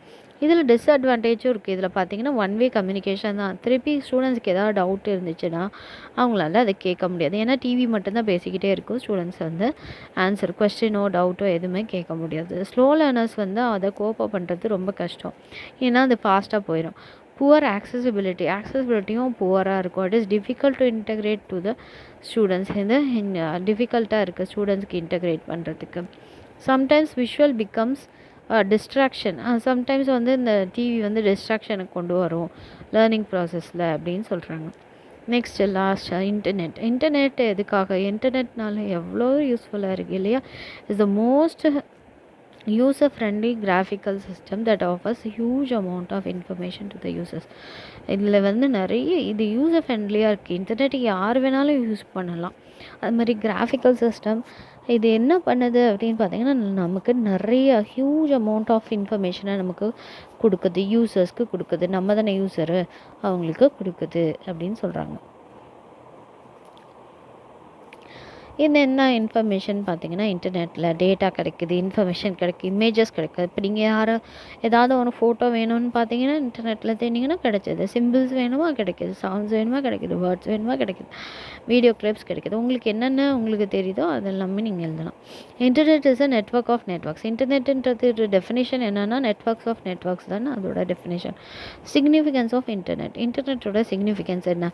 இதில் டிஸ்அட்வான்டேஜும் இருக்குது. இதில் பார்த்தீங்கன்னா 1 வே கம்யூனிகேஷன் தான். திருப்பி ஸ்டூடெண்ட்ஸ்க்கு ஏதாவது டவுட் இருந்துச்சுன்னா அவங்களால அதை கேட்க முடியாது. ஏன்னா டிவி மட்டும்தான் பேசிக்கிட்டே இருக்கும். ஸ்டூடெண்ட்ஸ் ஆன்சர், கொஸ்டினோ டவுட்டோ எதுவுமே கேட்க முடியாது. ஸ்லோ லேர்னர்ஸ் அதை கோப்பப் பண்ணுறது ரொம்ப கஷ்டம். ஏன்னா அது ஃபாஸ்ட்டாக போயிடும். புவர் ஆக்சசிபிலிட்டியும் புவராக இருக்கும். It is difficult to integrate to the students. டிஃபிகல்ட்டாக இருக்குது ஸ்டூடெண்ட்ஸ்க்கு இன்டகிரேட் பண்ணுறதுக்கு. Sometimes visual becomes distraction. Sometimes இந்த டிவி டிஸ்ட்ராக்ஷனுக்கு கொண்டு வரும் லேர்னிங் ப்ராசஸில் அப்படின்னு சொல்கிறாங்க. நெக்ஸ்ட் இன்டர்நெட் எதுக்காக, இன்டர்நெட்னால எவ்வளோ யூஸ்ஃபுல்லாக இருக்குது இல்லையா. Is the most user-friendly graphical system that offers huge amount of information to the users. இதில் நிறைய இது யூசர் ஃப்ரெண்ட்லியாக இருக்குது. இன்டர்நெட் யார் வேணாலும் யூஸ் பண்ணலாம். அது மாதிரி கிராஃபிக்கல் சிஸ்டம் இது என்ன பண்ணுது அப்படின்னு பார்த்தீங்கன்னா நமக்கு நிறைய ஹியூஜ் அமௌண்ட் ஆஃப் இன்ஃபர்மேஷனை நமக்கு கொடுக்குது, யூசர்ஸ்க்கு கொடுக்குது. நம்ம தானே யூசரு, அவங்களுக்கு கொடுக்குது அப்படின்னு சொல்கிறாங்க. என்ன இன்ஃபர்மேஷன் பார்த்தீங்கன்னா, இன்டர்நெட்டில் டேட்டா கிடைக்குது, இன்ஃபர்மேஷன் கிடைக்குது, இமேஜஸ் கிடைக்குது. இப்போ நீங்கள் ஏதாவது ஒரு ஃபோட்டோ வேணும்னு பார்த்தீங்கன்னா, இன்டர்நெட்டில் தேடிங்கன்னா கிடைக்கிது. சிம்பிள்ஸ் வேணுமா கிடைக்கிது, சவுண்ட்ஸ் வேணுமா கிடைக்கிது, வேர்ட்ஸ் வேணுமா கிடைக்கிது, வீடியோ கிளிப்ஸ் கிடைக்கிது. உங்களுக்கு என்னென்ன உங்களுக்கு தெரியுதோ அது எல்லாமே நீங்கள் எழுதலாம். Internet is a network of networks. இன்டர்நெட்டுன்றது டெஃபினேஷன் என்னென்னா, நெட்வொர்க்ஸ் ஆஃப் நெட்வொர்க்ஸ் தானே அதோட டெஃபினேஷன். Significance of internet. இன்டர்நெட்டோட சிக்னிஃபிகன்ஸ் என்ன?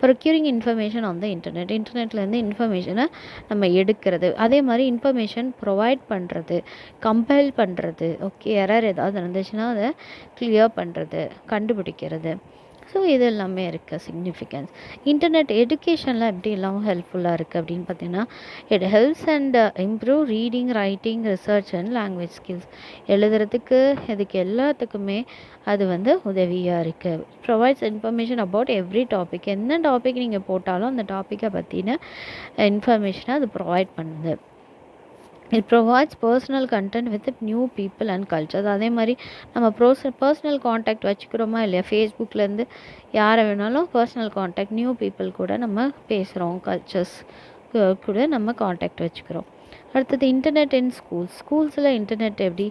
Procuring information on the internet. இன்டர்நெட்லேருந்து இன்ஃபர்மேஷனை நம்ம எடுக்கிறது. அதே மாதிரி இன்ஃபர்மேஷன் ப்ரொவைட் பண்ணுறது, கம்பைல் பண்ணுறது, ஓகே, எரர் ஏதாவது இருந்துச்சுன்னா அதை கிளியர் பண்ணுறது, கண்டுபிடிக்கிறது. ஸோ இது எல்லாமே இருக்குது சிக்னிஃபிகன்ஸ். இன்டர்நெட் எஜுகேஷனில் எப்படி எல்லாம் ஹெல்ப்ஃபுல்லாக இருக்குது அப்படின்னு பார்த்தீங்கன்னா, it helps and improve reading, writing, research and language skills. எழுதுறதுக்கு இதுக்கு எல்லாத்துக்குமே அது உதவியாக இருக்குது. Provides information about every topic. என்ன டாபிக் நீங்கள் போட்டாலும் அந்த டாப்பிக்கை பற்றின இன்ஃபர்மேஷனை அது ப்ரொவைட் பண்ணுது. It provides personal content with new people and cultures. அதே மாதிரி நம்ம பர்சனல் காண்டாக்ட் வச்சுக்கிறோமா இல்லையா? ஃபேஸ்புக்லேருந்து யாரை வேணாலும் பர்சனல் காண்டாக்ட், நியூ பீப்புள் கூட நம்ம பேசுகிறோம், கல்ச்சர்ஸ் கூட நம்ம காண்டாக்ட் வச்சுக்கிறோம். அடுத்தது இன்டர்நெட் இன் ஸ்கூல்ஸில் இன்டர்நெட் எப்படி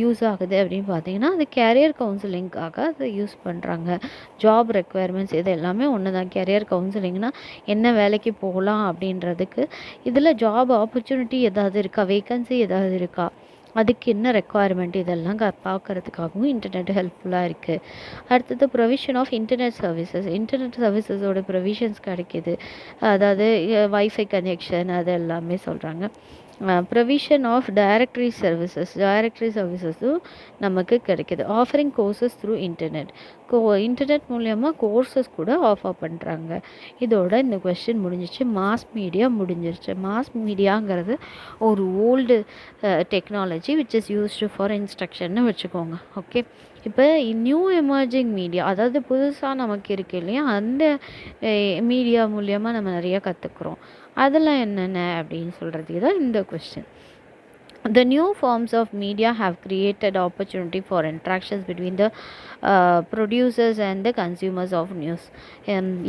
யூஸ் ஆகுது அப்படின்னு பார்த்தீங்கன்னா, அது கேரியர் கவுன்சிலிங்காக அதை யூஸ் பண்ணுறாங்க. ஜாப் ரெக்குயர்மெண்ட்ஸ் இது எல்லாமே ஒன்று தான். கேரியர் கவுன்சிலிங்னால் என்ன வேலைக்கு போகலாம் அப்படின்றதுக்கு, இதில் ஜாப் ஆப்பர்ச்சுனிட்டி ஏதாவது இருக்கா, வேக்கன்சி ஏதாவது இருக்கா, அதுக்கு என்ன ரெக்குவயர்மெண்ட், இதெல்லாம் பார்க்குறதுக்காகவும் இன்டர்நெட் ஹெல்ப்ஃபுல்லாக இருக்குது. அடுத்தது provision of internet services. Internet சர்வீசஸோட ப்ரொவிஷன்ஸ் கிடைக்கிது. அதாவது வைஃபை கனெக்ஷன் அது எல்லாமே சொல்கிறாங்க. ப்ரொவிஷன் ஆஃப் டைரக்டரி சர்வீசஸும் நமக்கு கிடைக்கிது. Offering courses through internet. Internet மூலயமா கோர்சஸ் கூட ஆஃபர் பண்ணுறாங்க. இதோட இந்த கொஸ்டின் முடிஞ்சிச்சு. மாஸ் மீடியா முடிஞ்சிருச்சு. மாஸ் மீடியாங்கிறது ஒரு old technology which is used for இன்ஸ்ட்ரக்ஷன்னு வச்சுக்கோங்க. ஓகே, இப்போ நியூ எமர்ஜிங் மீடியா, அதாவது புதுசாக நமக்கு இருக்குது இல்லையா, அந்த மீடியா மூலயமா நம்ம நிறையா கற்றுக்குறோம். அதெல்லாம் என்னென்ன அப்படின்னு சொல்கிறதுக்கு தான் இந்த question. The new forms of media have created opportunity for interactions between the producers and the consumers of news.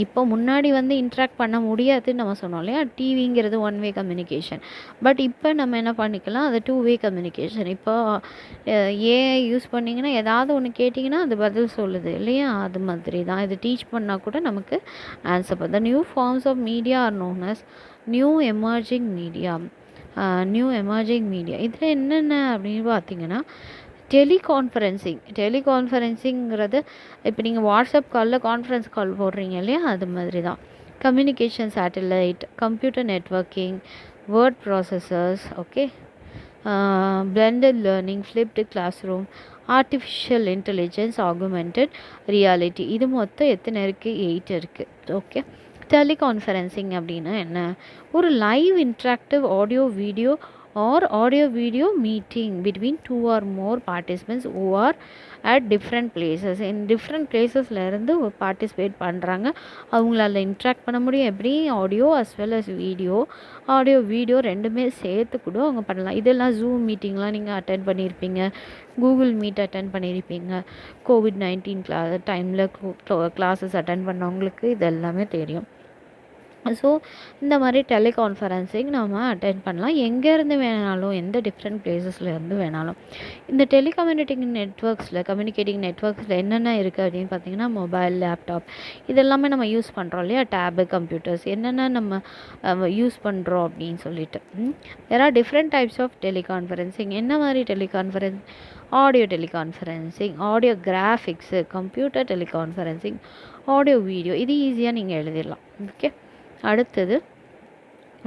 இப்போ முன்னாடி இன்ட்ராக்ட் பண்ண முடியாதுன்னு நம்ம சொன்னோம் இல்லையா? டிவிங்கிறது ஒன் வே கம்யூனிகேஷன். பட் இப்போ நம்ம என்ன பண்ணிக்கலாம், அது 2 வே கம்யூனிகேஷன். இப்போ ஏஐ யூஸ் பண்ணிங்கன்னா ஏதாவது ஒன்று கேட்டிங்கன்னா அது பதில் சொல்லுது இல்லையா? அது மாதிரி தான் இது டீச் பண்ணால் கூட நமக்கு ஆன்சர் பண்ணும். The new forms of media are known as new emerging media. இதில் என்னென்ன அப்படின்னு பார்த்தீங்கன்னா, டெலிகான்ஃபரன்சிங்கிறது இப்போ நீங்கள் வாட்ஸ்அப் காலில் கான்ஃபரன்ஸ் கால் போடுறீங்க இல்லையா? அது மாதிரி தான். Communication satellite, computer networking, word processors, okay, blended learning, flipped classroom, artificial intelligence, augmented reality. இது மொத்தம் எத்தனை இருக்குது? 8 இருக்குது. ஓகே, டெலிகான்ஃபரன்சிங் அப்படின்னா என்ன? ஒரு live interactive audio video meeting between 2 or more participants who are at different places. Different பிளேசஸ்லேருந்து பார்ட்டிசிபேட் பண்ணுறாங்க. அவங்களால இன்ட்ராக்ட் பண்ண முடியும். எப்படி? Audio as well as video ரெண்டுமே சேர்த்து கூட அவங்க பண்ணலாம். இதெல்லாம் ஜூம் மீட்டிங்லாம் நீங்கள் அட்டென்ட் பண்ணியிருப்பீங்க, கூகுள் மீட் அட்டென்ட் பண்ணியிருப்பீங்க. COVID-19 டைமில் கிளாஸஸ் அட்டென்ட் பண்ணவங்களுக்கு இது எல்லாமே தெரியும். ஸோ இந்த மாதிரி டெலிகான்ஃபரன்சிங் நம்ம அட்டென்ட் பண்ணலாம், எங்கேருந்து வேணாலும், எந்த டிஃப்ரெண்ட் பிளேசஸ்லேருந்து வேணாலும். இந்த கம்யூனிகேட்டிங் நெட்வொர்க்ஸில் என்னென்ன இருக்குது அப்படின்னு பார்த்தீங்கன்னா, மொபைல், லேப்டாப் இதெல்லாமே நம்ம யூஸ் பண்ணுறோம் இல்லையா? டேபு, கம்ப்யூட்டர்ஸ் என்னென்ன நம்ம யூஸ் பண்ணுறோம் அப்படின்னு சொல்லிட்டு. There are different types of teleconferencing. என்ன மாதிரி teleconference? Audio teleconferencing, audio graphics, computer teleconferencing, audio video. இது ஈஸியாக நீங்கள் எழுதிடலாம். ஓகே, அடுத்தது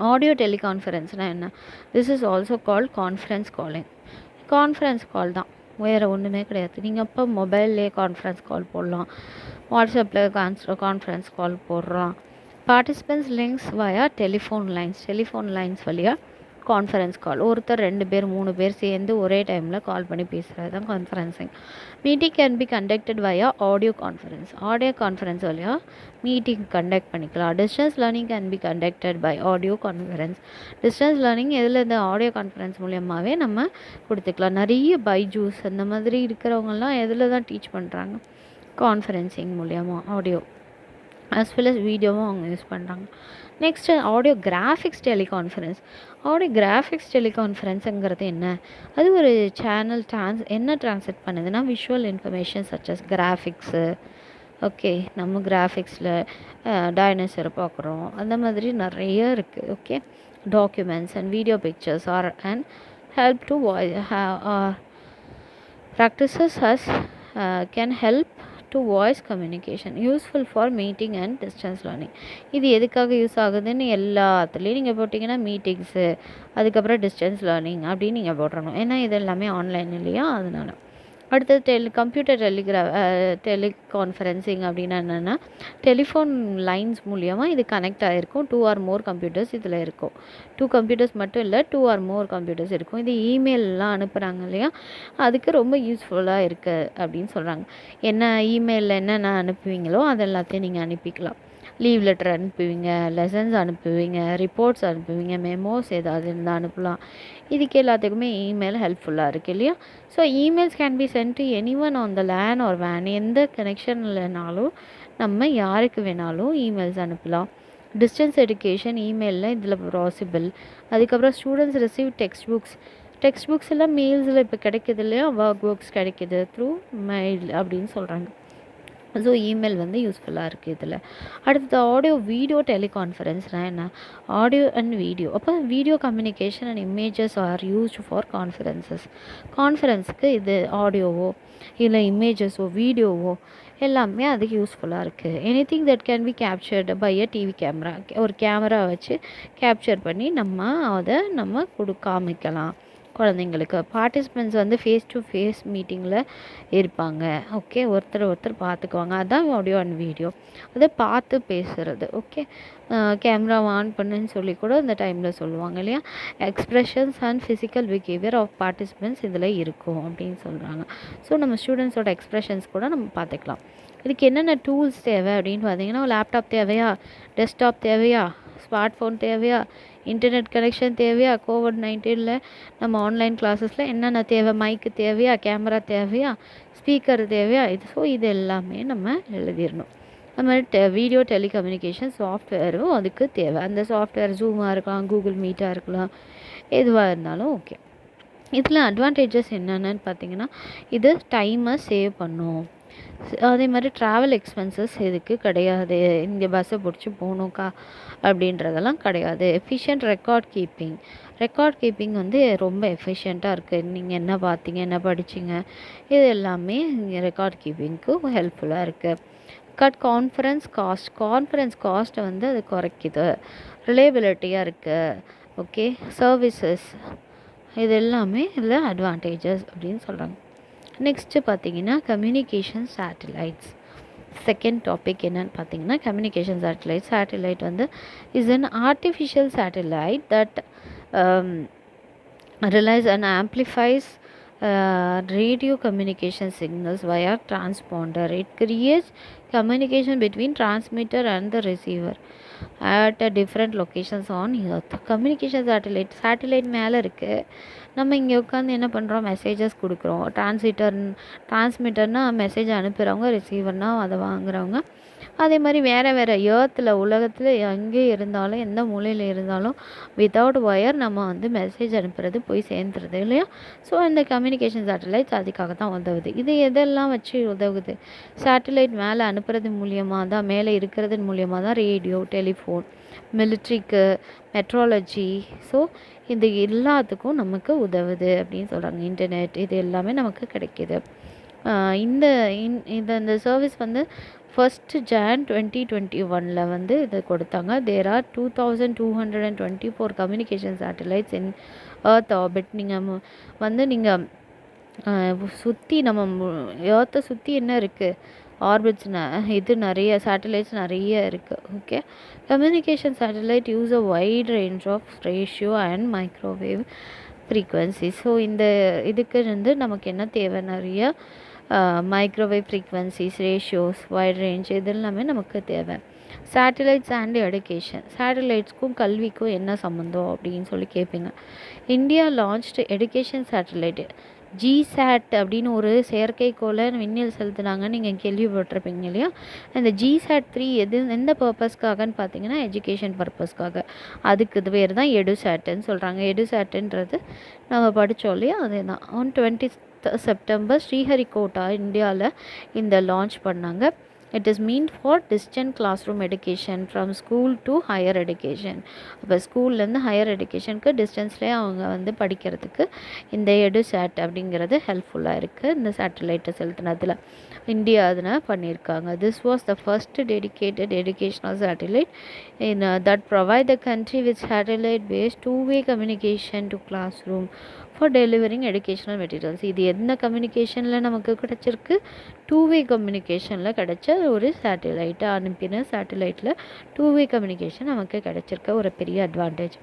ஆடியோ டெலிகான்ஃபரன்ஸ்னால் என்ன? This is also called conference calling. Conference call தான், வேறு ஒன்றுமே கிடையாது. நீங்கள் இப்போ மொபைல்லே கான்ஃபரன்ஸ் கால் போடலாம், வாட்ஸ்அப்பில் கான்ஃபரன்ஸ் கால் போடுறோம். பார்ட்டிசிபென்ட்ஸ் லிங்க்ஸ் வயா டெலிஃபோன் லைன்ஸ் வழியாக கான்ஃபரன்ஸ் கால். ஒருத்தர் 2 பேர் 3 பேர் சேர்ந்து ஒரே டைமில் கால் பண்ணி பேசுகிறது தான் conferencing. Meeting can be conducted via audio conference வழியாக மீட்டிங் கண்டக்ட் பண்ணிக்கலாம். Distance learning can be conducted by audio conference. Distance learning எதில்? இந்த ஆடியோ கான்ஃபரன்ஸ் மூலியமாகவே நம்ம கொடுத்துக்கலாம். நிறைய பைஜூஸ் அந்த மாதிரி இருக்கிறவங்கலாம் எதில் தான் டீச் பண்ணுறாங்க? கான்ஃபரன்சிங் மூலியமாக ஆடியோ as well as வீடியோவும் அவங்க யூஸ் பண்ணுறாங்க. Next audio graphics teleconference. Audio graphics டெலிகான்ஃபரன்ஸுங்கிறது என்ன? அது ஒரு சேனல் என்ன ட்ரான்ஸ்லேட் பண்ணுதுன்னா, visual information such as graphics. Okay, நம்ம கிராஃபிக்ஸில் டைனோசரை பார்க்குறோம், அந்த மாதிரி நிறைய இருக்குது. Okay, documents and video pictures are and help to practices as can help to voice communication, useful for meeting and distance learning. இது எதுக்காக யூஸ் ஆகுதுன்னு எல்லாத்துலேயும் நீங்கள் போட்டிங்கன்னா மீட்டிங்ஸு, அதுக்கப்புறம் டிஸ்டன்ஸ் லேர்னிங் அப்படின்னு நீங்கள் போட்டுறணும். ஏன்னா இது எல்லாமே ஆன்லைன் இல்லையா, அதனால. அடுத்தது கம்ப்யூட்டர் டெலிகான்ஃபரன்சிங் அப்படின்னா என்னென்னா, டெலிஃபோன் லைன்ஸ் மூலியமாக இது கனெக்ட் ஆகிருக்கும். 2 or more கம்ப்யூட்டர்ஸ் இதில் இருக்கும். 2 கம்ப்யூட்டர்ஸ் மட்டும் இல்லை, 2 or more கம்ப்யூட்டர்ஸ் இருக்கும். இது இமெயிலெலாம் அனுப்புகிறாங்க இல்லையா, அதுக்கு ரொம்ப யூஸ்ஃபுல்லாக இருக்குது அப்படின்னு சொல்கிறாங்க. என்ன இமெயிலில் என்னென்ன அனுப்புவீங்களோ அது எல்லாத்தையும் நீங்கள் அனுப்பிக்கலாம். லீவ் லெட்டர் அனுப்புவீங்க, லெசன்ஸ் அனுப்புவீங்க, ரிப்போர்ட்ஸ் அனுப்புவீங்க, மெமோஸ் ஏதாவது இருந்தால் அனுப்பலாம். இதுக்கு எல்லாத்துக்குமே இமெயில் ஹெல்ப்ஃபுல்லாக இருக்குது இல்லையா. So emails can be sent to any one on the LAN or வேன். எந்த கனெக்ஷன் இல்லைனாலும் நம்ம யாருக்கு வேணாலும் இமெயில்ஸ் அனுப்பலாம். டிஸ்டன்ஸ் எடுக்கேஷன் இமெயிலில் இதில் பாசிபிள். அதுக்கப்புறம் ஸ்டூடெண்ட்ஸ் ரிசீவ் டெக்ஸ்ட் புக்ஸ் எல்லாம் மெயில்ஸில் இப்போ கிடைக்கிது இல்லையா, ஒர்க் புக்ஸ் கிடைக்கிது த்ரூ மெயில் அப்படின்னு சொல்கிறாங்க. ஸோ இமெயில் வந்து யூஸ்ஃபுல்லாக இருக்குது இதில். அடுத்தது ஆடியோ வீடியோ டெலிகான்ஃபரன்ஸ்னால் என்ன? Audio and video. அப்போ video communication and images are used for கான்ஃபரன்ஸுக்கு இது ஆடியோவோ இல்லை இமேஜஸோ வீடியோவோ எல்லாமே அதுக்கு யூஸ்ஃபுல்லாக இருக்குது. Anything that can be captured by a TV camera. ஒரு கேமரா வச்சு கேப்சர் பண்ணி நம்ம காமிக்கலாம் குழந்தைங்களுக்கு. பார்ட்டிசிபெண்ட்ஸ் வந்து ஃபேஸ் டு ஃபேஸ் மீட்டிங்கில் இருப்பாங்க. ஓகே, ஒருத்தர் பார்த்துக்குவாங்க. அதுதான் ஆடியோ அண்ட் வீடியோ. அதை பார்த்து பேசுகிறது. ஓகே, கேமரா ஆன் பண்ணுன்னு சொல்லி கூட இந்த டைமில் சொல்லுவாங்க இல்லையா. Expressions and physical behaviour of participants இதில் இருக்கும் அப்படின்னு சொல்கிறாங்க. ஸோ நம்ம ஸ்டூடெண்ட்ஸோட எக்ஸ்ப்ரெஷன்ஸ் கூட நம்ம பார்த்துக்கலாம். இதுக்கு என்னென்ன டூல்ஸ் தேவை அப்படின்னு பார்த்தீங்கன்னா, லேப்டாப் தேவையா, டெஸ்க்டாப் தேவையா, ஸ்மார்ட் ஃபோன் தேவையா, இன்டர்நெட் கனெக்ஷன் தேவையா, கோவிட்-19 நம்ம ஆன்லைன் கிளாஸஸில் என்னென்ன தேவை, மைக்கு தேவையா, கேமரா தேவையா, ஸ்பீக்கர் தேவையா, இது எல்லாமே நம்ம எழுதிடணும். அது மாதிரி வீடியோ டெலிகம்யூனிகேஷன் சாஃப்ட்வேரும் அதுக்கு தேவை. அந்த சாஃப்ட்வேர் ஜூமாக இருக்கலாம், கூகுள் மீட்டாக இருக்கலாம், எதுவாக இருந்தாலும் ஓகே. இதில் அட்வான்டேஜஸ் என்னென்னு பார்த்தீங்கன்னா, இது டைமை சேவ் பண்ணும். அதே மாதிரி ட்ராவல் எக்ஸ்பென்சஸ் இதுக்கு கிடையாது. இங்கே பஸ்ஸை பிடிச்சி போகணுக்கா அப்படின்றதெல்லாம் கிடையாது. எஃபிஷியன்ட் ரெக்கார்ட் கீப்பிங் வந்து ரொம்ப எஃபிஷியண்ட்டாக இருக்குது. நீங்கள் என்ன பார்த்தீங்க, என்ன படிச்சிங்க, இது எல்லாமே இங்கே ரெக்கார்ட் கீப்பிங்க்கு ஹெல்ப்ஃபுல்லாக இருக்குது. கான்ஃபரன்ஸ் காஸ்ட்டை வந்து அது குறைக்குது. ரிலையபிலிட்டியாக இருக்குது. ஓகே, சர்வீசஸ் இது எல்லாமே இதில் அட்வான்டேஜஸ் அப்படின்னு சொல்கிறாங்க. நெக்ஸ்ட்டு பார்த்தீங்கன்னா கம்யூனிகேஷன் சேட்டலைட்ஸ். செகண்ட் டாபிக் என்னன்னு பார்த்தீங்கன்னா கம்யூனிகேஷன் சேட்டலைட் வந்து is an artificial satellite that relies and amplifies radio communication signals via transponder. It creates communication between transmitter and the receiver at different locations on earth. Communication satellite மேலே இருக்குது. நம்ம இங்கே உட்காந்து என்ன பண்ணுறோம், மெசேஜஸ் கொடுக்குறோம். டிரான்ஸ்மிட்டர்னால் மெசேஜ் அனுப்புகிறவங்க, ரிசீவர்னால் அதை வாங்குகிறவங்க. அதே மாதிரி வேறு ஏர்த்தில் உலகத்தில் எங்கே இருந்தாலும் எந்த மூலையில் இருந்தாலும் வித்தவுட் ஒயர் நம்ம வந்து மெசேஜ் அனுப்புறது போய் சேர்ந்துருது இல்லையா. ஸோ இந்த கம்யூனிகேஷன் சேட்டலைட்ஸ் அதுக்காக தான் உதவுது. இது எதெல்லாம் வச்சு உதவுது? சேட்டலைட் மேலே அனுப்புறது மூலியமாக தான், மேலே இருக்கிறது மூலியமாக தான் ரேடியோ, டெலிஃபோன், மிலிட்ரிக்கு, மெட்ராலஜி, ஸோ இது எல்லாத்துக்கும் நமக்கு உதவுது அப்படின்னு சொல்கிறாங்க. இன்டர்நெட் இது எல்லாமே நமக்கு கிடைக்கிது. இந்த சர்வீஸ் வந்து 1st Jan 2021 வந்து இது கொடுத்தாங்க. There are 2224 communication satellites in earth orbit. நீங்கள் சுற்றி நம்ம எர்த்தை சுற்றி என்ன இருக்குது, ஆர்பிட்ஸ் இது நிறைய சேட்டலைட்ஸ் நிறைய இருக்குது. Okay, communication satellite use a wide range of radio and microwave frequency. So இதுக்கு வந்து நமக்கு என்ன தேவை, நிறைய microwave frequencies, radios, wide range இது எல்லாமே நமக்கு தேவை. Satellites and education. சேட்டலைட்ஸ்க்கும் கல்விக்கும் என்ன சம்மந்தம் அப்படின்னு சொல்லி கேட்பீங்க. India launched education satellite GSAT அப்படின்னு ஒரு செயற்கைக்கோளை விண்ணில் செலுத்துனாங்கன்னு நீங்கள் கேள்விப்பட்டிருப்பீங்க இல்லையா? அந்த ஜிசாட் 3 எந்த பர்பஸ்க்காகன்னு பார்த்தீங்கன்னா எஜுகேஷன் பர்பஸ்க்காக. அதுக்கு இது பேர் தான் எடுசாட்டுன்னு சொல்கிறாங்க. எடுசாட்டுன்றது நம்ம படித்தோம் இல்லையா? அதே தான். ஆன் 20th செப்டம்பர் ஸ்ரீஹரிகோட்டா இந்தியாவில் இந்த லான்ச் பண்ணாங்க. It is mean for distant classroom education from school to higher education. இப்போ ஸ்கூல்லேருந்து ஹையர் எடுகேஷனுக்கு டிஸ்டன்ஸ்லேயே அவங்க வந்து படிக்கிறதுக்கு இந்த எடுசாட் அப்படிங்கிறது ஹெல்ப்ஃபுல்லாக இருக்குது. இந்த சேட்டலைட்டை செலுத்தினதில் இந்தியா அதனால் பண்ணியிருக்காங்க. This was the first dedicated educational satellite in that provide the country with satellite based 2-way communication to classroom for delivering educational materials. இது எந்த கம்யூனிகேஷனில் நமக்கு கிடச்சிருக்கு? 2-way கம்யூனிகேஷனில் கிடச்ச ஒரு சேட்டலைட்டை அனுப்பின சேட்டலைட்டில் 2-way கம்யூனிகேஷன் நமக்கு கிடச்சிருக்க ஒரு பெரிய அட்வான்டேஜ்.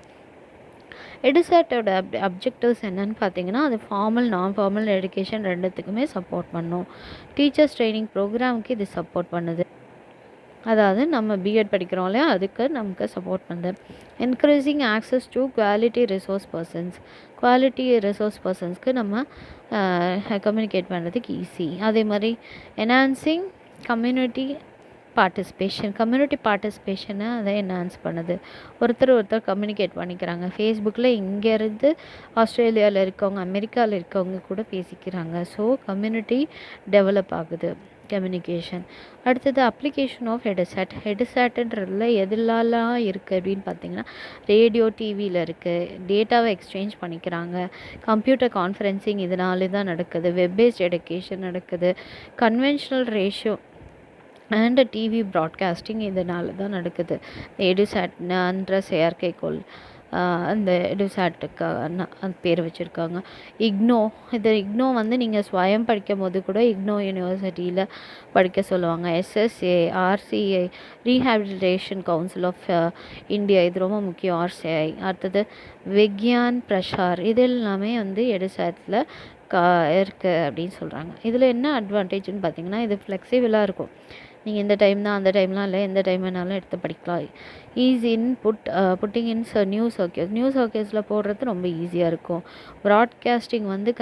எடுசாட்டோட அப்ஜெக்டிவ்ஸ் என்னன்னு பார்த்தீங்கன்னா, அது ஃபார்மல் நான் ஃபார்மல் எஜுகேஷன் ரெண்டுத்துக்குமே சப்போர்ட் பண்ணும். டீச்சர்ஸ் ட்ரைனிங் ப்ரோக்ராமுக்கு இது சப்போர்ட் பண்ணுது. அதாவது நம்ம பிஎட் படிக்கிறோம் இல்லையா, அதுக்கு நமக்கு சப்போர்ட் பண்ணுது. Encouraging access to quality resource பர்சன்ஸ்க்கு நம்ம கம்யூனிகேட் பண்ணுறதுக்கு ஈஸி. அதே மாதிரி என்ஹான்சிங் கம்யூனிட்டி பார்ட்டிசிபேஷனை அதை என்ஹான்ஸ் பண்ணுது. ஒருத்தர் கம்யூனிகேட் பண்ணிக்கிறாங்க. ஃபேஸ்புக்கில் இங்கேருந்து ஆஸ்திரேலியாவில் இருக்கவங்க, அமெரிக்காவில் இருக்கவங்க கூட பேசிக்கிறாங்க. ஸோ கம்யூனிட்டி டெவலப் ஆகுது கம்யூனிகேஷன். அடுத்தது அப்ளிகேஷன் ஆஃப் ஹெட்செட்டுன்றதுல எதுலலாம் இருக்குது அப்படின்னு பார்த்தீங்கன்னா, ரேடியோ டிவியில் இருக்குது. டேட்டாவை எக்ஸ்சேஞ்ச் பண்ணிக்கிறாங்க. கம்ப்யூட்டர் கான்ஃபரன்சிங் இதனால தான் நடக்குது. வெப் பேஸ்ட் எடுகேஷன் நடக்குது. Conventional ratio and TV broadcasting இதனால தான் நடக்குது. எடுசாட்ன்ற செயற்கைக்கோள் அந்த எடுசாட்டுக்காக அந்த பேர் வச்சுருக்காங்க. இக்னோ வந்து நீங்கள் ஸ்வயம் படிக்கும் போது கூட இக்னோ யூனிவர்சிட்டியில் படிக்க சொல்லுவாங்க. SSA, RCI, rehabilitation council of India, இது ரொம்ப முக்கியம். ஆர்சிஐ. அடுத்தது விக்யான் பிரசார், இது எல்லாமே வந்து எடுசாட்டில் இருக்குது அப்படின்னு சொல்கிறாங்க. இதில் என்ன அட்வான்டேஜ்னு பார்த்தீங்கன்னா, இது ஃப்ளெக்சிபிளாக இருக்கும். நீங்கள் இந்த டைம் தான் அந்த டைம்லாம் இல்லை, எந்த டைம் வேணாலும் எடுத்து படிக்கலாம். ஈஸி புட்டிங் இன் நியூ சர்க்கியூஸில் போடுறது ரொம்ப ஈஸியாக இருக்கும். ப்ராட்காஸ்டிங் வந்து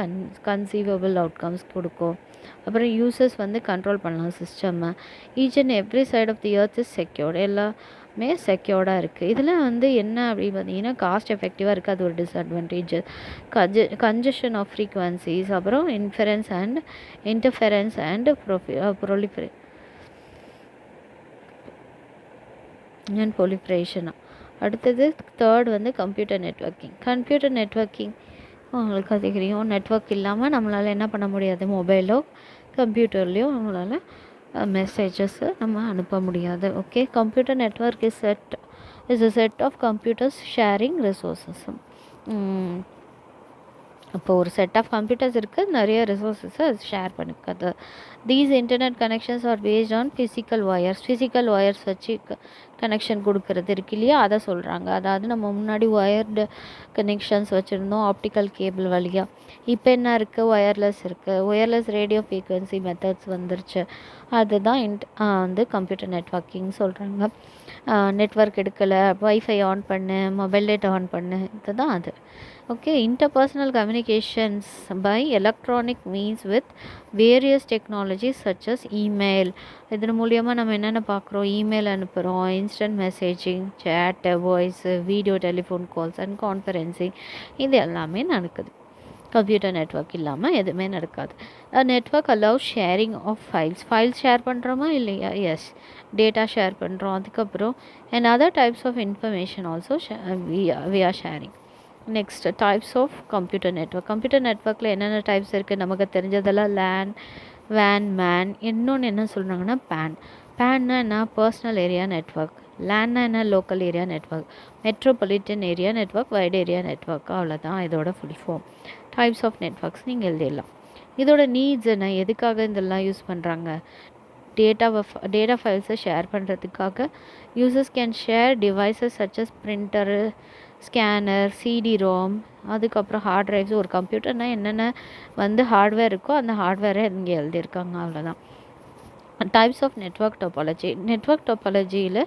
கன்சீவபிள் அவுட்கம்ஸ் கொடுக்கும். அப்புறம் யூசர்ஸ் வந்து கண்ட்ரோல் பண்ணலாம் சிஸ்டம்மை. Each and every side of the earth is secured, எல்லாமே செக்யூர்டாக இருக்குது. இதில் வந்து என்ன அப்படின்னு பார்த்தீங்கன்னா, காஸ்ட் எஃபெக்டிவாக இருக்குது, அது ஒரு டிஸ்அட்வான்டேஜ். கன்ஜஷன் ஆஃப் ஃப்ரீக்வன்சிஸ், அப்புறம் இன்டர்ஃபெரன்ஸ் அண்ட் ப்ரொலிஃபரேஷனாக. அடுத்தது தேர்ட் வந்து கம்ப்யூட்டர் நெட்வொர்க்கிங் உங்களுக்கு அது தெரியும். நெட்வொர்க் இல்லாமல் நம்மளால் என்ன பண்ண முடியாது? மொபைலோ கம்ப்யூட்டர்லேயோ நம்மளால் மெசேஜஸை நம்ம அனுப்ப முடியாது. Okay, computer network is a set of computers sharing resources. இப்போ ஒரு செட் ஆஃப் கம்ப்யூட்டர்ஸ் இருக்குது, நிறைய ரிசோர்ஸஸை அது ஷேர் பண்ணிக்கிறது. These internet connections are based on physical wires வச்சு கனெக்ஷன் கொடுக்கறது இருக்கு இல்லையா, அதை சொல்கிறாங்க. அதாவது நம்ம முன்னாடி ஒயர்டு கனெக்ஷன்ஸ் வச்சுருந்தோம் ஆப்டிக்கல் கேபிள் வழியாக. இப்போ என்ன இருக்குது? ஒயர்லெஸ் ரேடியோ ஃப்ரீக்வன்சி மெத்தட்ஸ் வந்துருச்சு. அதுதான் வந்து கம்ப்யூட்டர் நெட்வொர்க்கிங் சொல்கிறாங்க. நெட்வொர்க் எடுக்கலை, வைஃபை ஆன் பண்ணு, மொபைல் டேட்டா ஆன் பண்ணு, இதுதான் அது. Okay, interpersonal communications by electronic means with various technologies such as email. இதன் மூலியமாக நம்ம என்னென்ன பார்க்குறோம்? இமெயில் அனுப்புகிறோம், instant messaging, chat, voice, video, telephone calls and conferencing, இது எல்லாமே நடக்குது. கம்ப்யூட்டர் நெட்வொர்க் இல்லாமல் எதுவுமே நடக்காது. Network allow sharing of files share பண்ணுறோமா இல்லையா? எஸ், டேட்டா ஷேர் பண்ணுறோம். அதுக்கப்புறம் and other types of information also we are sharing. Next, types of computer நெட்வொர்க்கில் என்னென்ன டைப்ஸ் இருக்குது? நமக்கு தெரிஞ்சதெல்லாம் லேன், வேன், மேன். இன்னொன்று என்ன சொல்கிறாங்கன்னா பேன்னா என்ன? Personal area network. லேன்னா என்ன? Local area network. Metropolitan area network, wide area network. அவ்வளோதான் இதோட full form. Types of networks நீங்கள் எழுதிடலாம். இதோட நீட்ஸ் என்ன? எதுக்காக இதெல்லாம் யூஸ் பண்ணுறாங்க? டேட்டா ஃபைல்ஸை ஷேர் பண்ணுறதுக்காக. Users can share devices such as printer, scanner, CD ROM, அதுக்கப்புறம் ஹார்ட் ட்ரைவ்ஸ். ஒரு கம்ப்யூட்டர்னால் என்னென்ன வந்து ஹார்ட்வேர் இருக்கோ அந்த ஹார்ட்வேரை இங்கே எழுதியிருக்காங்க, அவ்வளோதான். Types of network topology. Network டோபாலஜியில்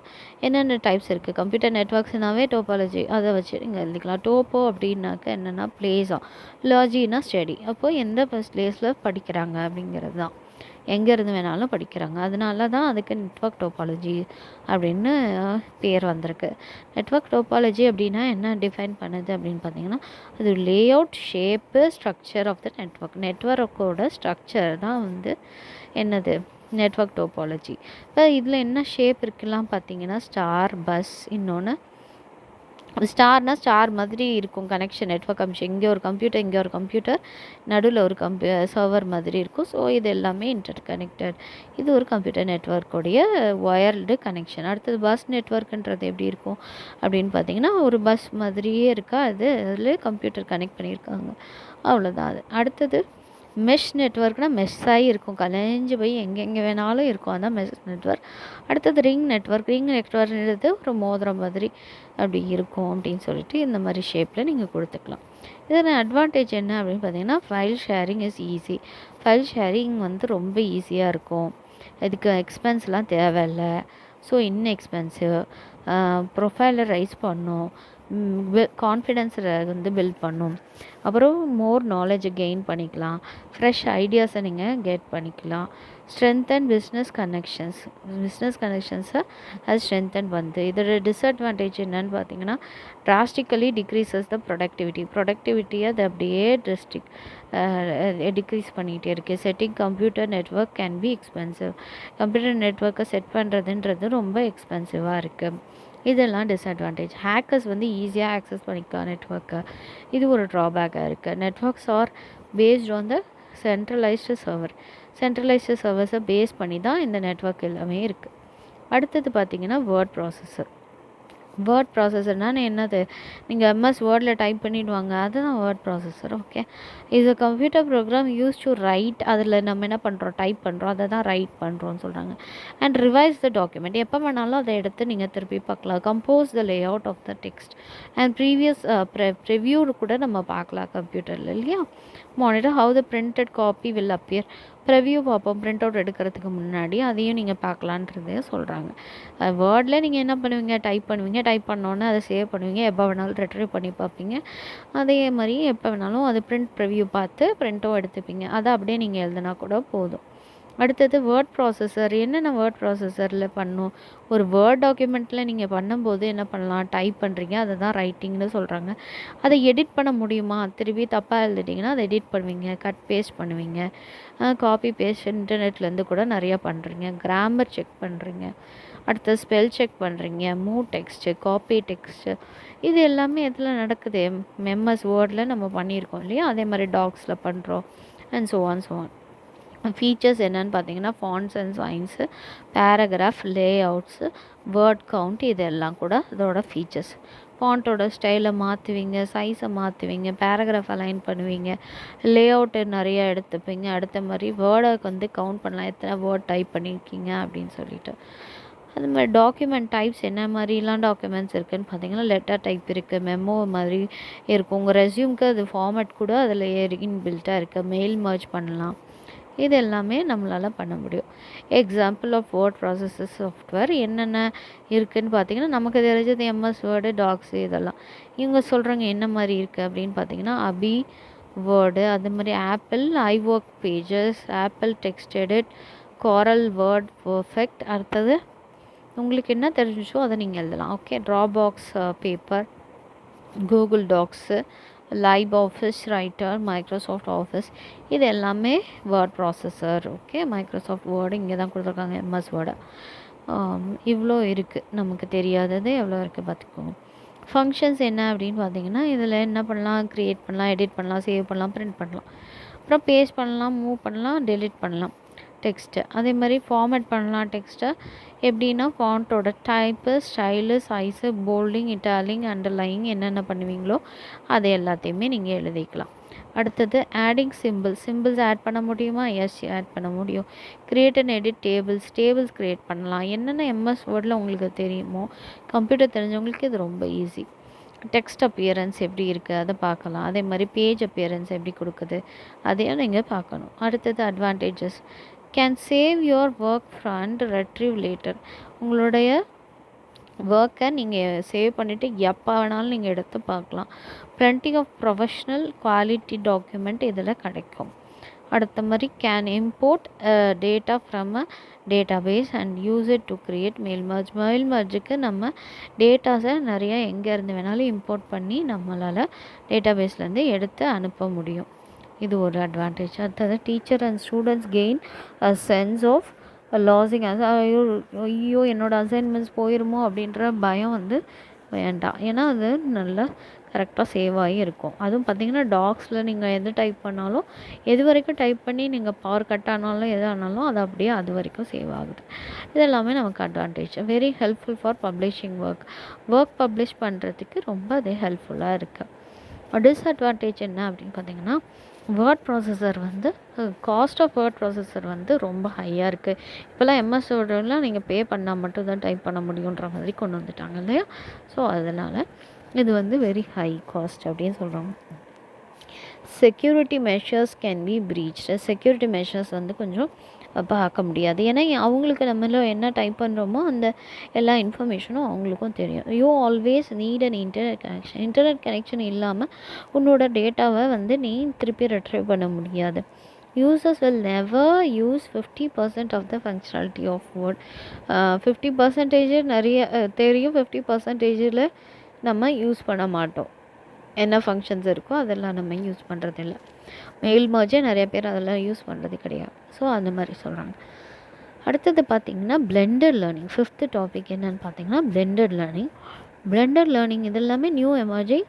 என்னென்ன டைப்ஸ் இருக்குது? கம்ப்யூட்டர் நெட்வொர்க்ஸ்னாவே டோபாலஜி அதை வச்சு நீங்கள் எழுதிக்கலாம். டோப்போ அப்படின்னாக்க என்னென்னா பிளேஸா, லாஜினா ஸ்டடி. அப்போது எந்த பிளேஸில் படிக்கிறாங்க அப்படிங்கிறது தான், எங்கேருந்து வேணாலும் படிக்கிறாங்க. அதனால தான் அதுக்கு நெட்வொர்க் டோபாலஜி அப்படின்னு பேர் வந்திருக்கு. நெட்வொர்க் டோபாலஜி அப்படின்னா என்ன டிஃபைன் பண்ணுது அப்படின்னு பார்த்தீங்கன்னா, அது layout, shape, structure of the network. நெட்வொர்க்கோட ஸ்ட்ரக்சர் தான் வந்து என்னது நெட்வொர்க் டோபாலஜி. இப்போ இதில் என்ன ஷேப் இருக்குலாம் பார்த்தீங்கன்னா, ஸ்டார், பஸ், இன்னொன்று ஸ்டார்னா ஸ்டார் மாதிரி இருக்கும் கனெக்ஷன், நெட்வொர்க் கனெக்ஷன். இங்கே ஒரு கம்ப்யூட்டர், இங்கே ஒரு கம்ப்யூட்டர், நடுவில் ஒரு சர்வர் மாதிரி இருக்கும். ஸோ இது எல்லாமே இன்டர் கனெக்டட். இது ஒரு கம்ப்யூட்டர் நெட்வொர்க்குடைய ஒயர்டு கனெக்ஷன். அடுத்தது பஸ் நெட்வொர்க்குன்றது எப்படி இருக்கும் அப்படின்னு பார்த்தீங்கன்னா, ஒரு பஸ் மாதிரியே இருக்கா, அது அதில் கம்ப்யூட்டர் கனெக்ட் பண்ணியிருக்காங்க, அவ்வளோதான் அது. அடுத்தது மெஷ் நெட்வொர்க்னால் மெஷ்ஷாகி இருக்கும், கலைஞ்சு போய் எங்கெங்கே வேணாலும் இருக்கும், அதான் மெஷ் நெட்வொர்க். அடுத்தது ரிங் நெட்வொர்க். ரிங் நெட்வொர்க்ன்றது ஒரு மோதிரம் மாதிரி அப்படி இருக்கும் அப்படின்னு சொல்லிட்டு இந்த மாதிரி ஷேப்பில் நீங்கள் கொடுத்துக்கலாம். இதில் அட்வான்டேஜ் என்ன அப்படின்னு பார்த்தீங்கன்னா, file sharing is easy. File sharing வந்து ரொம்ப ஈஸியாக இருக்கும். இதுக்கு எக்ஸ்பென்ஸ்லாம் தேவையில்லை. So inexpensive. ப்ரொஃபைலை ரைஸ் பண்ணும், கான்ஃபிடென்ஸை வந்து பில்ட் பண்ணும். அப்புறம் மோர் நாலேஜை கெயின் பண்ணிக்கலாம், ஃப்ரெஷ் ஐடியாஸை நீங்கள் கெட் பண்ணிக்கலாம். ஸ்ட்ரென்தன் பிஸ்னஸ் கனெக்ஷன்ஸை அது ஸ்ட்ரென்தன் பண்ணுது. இதோட டிஸ்அட்வான்டேஜ் என்னன்னு பார்த்தீங்கன்னா, ட்ராஸ்டிக்கலி டிக்ரீசஸ் த ப்ரொடக்டிவிட்டியை அது அப்படியே டிக்ரீஸ் பண்ணிகிட்டே இருக்குது. Setting computer network can be expensive. Computer நெட்வொர்க்கை செட் பண்ணுறதுன்றது ரொம்ப எக்ஸ்பென்சிவாக இருக்குது. இதெல்லாம் டிஸ்அட்வான்டேஜ். ஹேக்கர்ஸ் வந்து ஈஸியாக ஆக்சஸ் பண்ணிக்கலாம் நெட்வொர்க்கை. இது ஒரு ட்ராபேக்காக இருக்குது. Networks are based on the centralised சர்வர்ஸை பேஸ் பண்ணி தான் இந்த நெட்வொர்க் எல்லாமே இருக்குது. அடுத்தது பார்த்திங்கன்னா வேர்ட் ப்ராசஸர்னால் என்னது, நீங்கள் எம்எஸ் வேர்டில் டைப் பண்ணிவிடுவாங்க, அதுதான் வேர்ட் ப்ராசஸர். ஓகே, இது computer program use to write. அதில் நம்ம என்ன பண்ணுறோம், டைப் பண்ணுறோம், அதை தான் ரைட் பண்ணுறோன்னு சொல்கிறாங்க. And revise the document. எப்போ வேணாலும் அதை எடுத்து நீங்கள் திருப்பி பார்க்கலாம். Compose the layout of the text and previous preview கூட நம்ம பார்க்கலாம் கம்ப்யூட்டரில், இல்லையா? Monitor how the printed copy will appear. Preview பார்ப்போம், பிரிண்ட் அவுட் எடுக்கிறதுக்கு முன்னாடி, அதையும் நீங்கள் பார்க்கலான்றதே சொல்கிறாங்க. வேர்டில் நீங்கள் என்ன பண்ணுவீங்க, டைப் பண்ணோன்னே அதை சேவ் பண்ணுவீங்க, எப்போ வேணாலும் ரெட்ரைவ் பண்ணி பார்ப்பீங்க. அதே மாதிரி எப்போ வேணாலும் அது ப்ரிவ்யூ பார்த்து பிரிண்ட்டும் எடுத்துப்பீங்க. அதை அப்படியே நீங்கள் எழுதினா கூட போதும். அடுத்தது வேர்ட் ப்ராசஸர். என்னென்ன வேர்ட் ப்ராசஸரில் பண்ணும், ஒரு வேர்ட் டாக்குமெண்ட்டில் நீங்கள் பண்ணும்போது என்ன பண்ணலாம், டைப் பண்ணுறீங்க, அதை தான் ரைட்டிங்னு சொல்கிறாங்க. அதை எடிட் பண்ண முடியுமா, திருப்பி தப்பாக எழுதிட்டிங்கன்னா அதை எடிட் பண்ணுவீங்க, கட் பேஸ்ட் பண்ணுவீங்க, காப்பி பேஸ்ட் இன்டர்நெட்லேருந்து கூட நிறையா பண்ணுறீங்க, கிராமர் செக் பண்ணுறீங்க, அடுத்து ஸ்பெல் செக் பண்ணுறீங்க, மூவ் டெக்ஸ்ட்டு, காப்பி டெக்ஸ்ட்டு. இது எல்லாமே எதில் நடக்குது, எம்எஸ் வேர்டில் நம்ம பண்ணியிருக்கோம் இல்லையா, அதே மாதிரி டாக்ஸில் பண்ணுறோம் அண்ட் ஸோ ஆன். ஃபீச்சர்ஸ் என்னென்னு பார்த்தீங்கன்னா, fonts and signs, paragraph, layouts, word count, இதெல்லாம் கூட அதோட ஃபீச்சர்ஸ். ஃபாண்ட்டோட ஸ்டைலை மாற்றுவீங்க, சைஸை மாற்றுவீங்க, பேராகிராஃப் அலைன் பண்ணுவீங்க, லேஅவுட்டு நிறையா எடுத்துப்பீங்க. அடுத்த மாதிரி வேர்டை வந்து கவுண்ட் பண்ணலாம், எத்தனை வேர்ட் டைப் பண்ணியிருக்கீங்க அப்படின்னு சொல்லிட்டு. அது மாதிரி டாக்குமெண்ட் டைப்ஸ் என்ன மாதிரிலாம் டாக்குமெண்ட்ஸ் இருக்குதுன்னு பார்த்தீங்கன்னா, லெட்டர் டைப் இருக்குது, மெமோ மாதிரி இருக்கும், உங்கள் ரெஸ்யூம்க்கு அது ஃபார்மேட் கூட அதில் இன்பில்ட்டாக இருக்குது, மெயில் மர்ஜ் பண்ணலாம். இது எல்லாமே நம்மளால் பண்ண முடியும். Example of word processor software என்னென்ன இருக்குதுன்னு பார்த்தீங்கன்னா, நமக்கு தெரிஞ்சது எம்எஸ் வேர்டு, டாக்ஸு, இதெல்லாம். இவங்க சொல்கிறாங்க என்ன மாதிரி இருக்குது அப்படின்னு பார்த்தீங்கன்னா, அபி வேர்டு, அது மாதிரி Apple iWork Pages, Apple TextEdit, Corel WordPerfect. அடுத்தது உங்களுக்கு என்ன தெரிஞ்சிச்சோ அதை நீங்கள் எழுதலாம். Okay, Dropbox Paper, Google Docs, LibreOffice Writer, Microsoft Office, இது எல்லாமே word processor. Okay, Microsoft Word இங்கே தான் கொடுத்துருக்காங்க, எம்எஸ் வேர்டு. இவ்வளோ இருக்குது, நமக்கு தெரியாதது எவ்வளோ இருக்குது பார்த்துக்கோங்க. ஃபங்க்ஷன்ஸ் என்ன அப்படின்னு பார்த்தீங்கன்னா, இதில் என்ன பண்ணலாம், க்ரியேட் பண்ணலாம், எடிட் பண்ணலாம், சேவ் பண்ணலாம், பிரிண்ட் பண்ணலாம், அப்புறம் பேஸ்ட் பண்ணலாம், மூவ் பண்ணலாம், டெலிட் பண்ணலாம் டெக்ஸ்ட்டு. அதே மாதிரி ஃபார்மேட் பண்ணலாம் டெக்ஸ்ட்டை. எப்படின்னா, ஃபாண்ட்டோட type, style, size, bolding, italicing, underlining என்னென்ன பண்ணுவீங்களோ அதை எல்லாத்தையுமே நீங்கள் எழுதிக்கலாம். அடுத்தது ஆடிங் சிம்பிள்ஸ் ஆட் பண்ண முடியுமா? எஸ், ஆட் பண்ண முடியும். Create and edit tables create பண்ணலாம். என்னென்ன எம்எஸ் வேர்டில் உங்களுக்கு தெரியுமோ, கம்ப்யூட்டர் தெரிஞ்சவங்களுக்கு இது ரொம்ப ஈஸி. டெக்ஸ்ட் அப்பியரன்ஸ் எப்படி இருக்குது அதை பார்க்கலாம். அதே மாதிரி பேஜ் அப்பியரன்ஸ் எப்படி கொடுக்குது அதையும் நீங்கள் பார்க்கணும். அடுத்தது advantages. Can save your work and retrieve later. உங்களுடைய ஒர்க்கை நீங்கள் சேவ் பண்ணிவிட்டு எப்போ வேணாலும் நீங்கள் எடுத்து பார்க்கலாம். plenty of professional quality document இதில் கிடைக்கும். அடுத்த மாதிரி can import data from a database and use it to create mail merge. Mail மர்ஜுக்கு நம்ம டேட்டாஸை நிறையா எங்கேருந்து வேணாலும் இம்போர்ட் பண்ணி நம்மளால் டேட்டா பேஸ்லேருந்து எடுத்து அனுப்ப முடியும். இது ஒரு அட்வான்டேஜ். அடுத்தது teacher and students gain a sense of losing ஐயோ என்னோடய அசைன்மெண்ட்ஸ் போயிருமோ அப்படின்ற பயம் வந்து வேண்டாம். ஏன்னா அது நல்லா கரெக்டாக சேவ் ஆகி இருக்கும். அதுவும் பார்த்திங்கன்னா டாக்ஸில் நீங்கள் எது டைப் பண்ணாலும் எது வரைக்கும் டைப் பண்ணி நீங்கள் பவர் கட் ஆனாலும் எது ஆனாலும் அது அப்படியே அது வரைக்கும் சேவ் ஆகுது. இது எல்லாமே நமக்கு advantage. Very helpful for publishing work publish பண்ணுறதுக்கு ரொம்ப அது ஹெல்ப்ஃபுல்லாக இருக்குது. டிஸ்அட்வான்டேஜ் என்ன அப்படின்னு பார்த்திங்கன்னா வேர்ட் ப்ராசஸர் வந்து காஸ்ட் ஆஃப் வேர்ட் ப்ராசஸர் வந்து ரொம்ப ஹையாக இருக்குது. இப்போல்லாம் எம்எஸ் வேர்டெலாம் நீங்கள் பே பண்ணால் மட்டும் தான் டைப் பண்ண முடியுன்ற மாதிரி கொண்டு வந்துட்டாங்க இல்லையா. ஸோ அதனால் இது வந்து வெரி ஹை காஸ்ட் அப்படின்னு சொல்கிறாங்க. Security measures can be breached. Security measures வந்து கொஞ்சம் பார்க்க முடியாது. ஏன்னா அவங்களுக்கு நம்மள என்ன டைப் பண்ணுறோமோ அந்த எல்லா இன்ஃபர்மேஷனும் அவங்களுக்கும் தெரியும். You always NEET an internet connection. Internet connection இல்லாமல் உன்னோட டேட்டாவை வந்து நீ திருப்பி ரெட்ரைவ் பண்ண முடியாது. users will never use 50% of the functionality of Word. 50% நிறைய தெரியும், 50%ல் நம்ம யூஸ் பண்ண மாட்டோம். என்ன ஃபங்க்ஷன்ஸ் இருக்கோ அதெல்லாம் நம்ம யூஸ் பண்ணுறதில்ல. மெயில் மர்ஜே நிறைய பேர் அதெல்லாம் யூஸ் பண்ணுறது கிடையாது. ஸோ அந்த மாதிரி சொல்கிறாங்க. அடுத்தது பார்த்திங்கன்னா பிளெண்டட் லேர்னிங். 5th டாபிக் என்னென்னு பார்த்திங்கன்னா பிளெண்டட் லேர்னிங். பிளெண்டட் லேர்னிங் இது எல்லாமே new emerging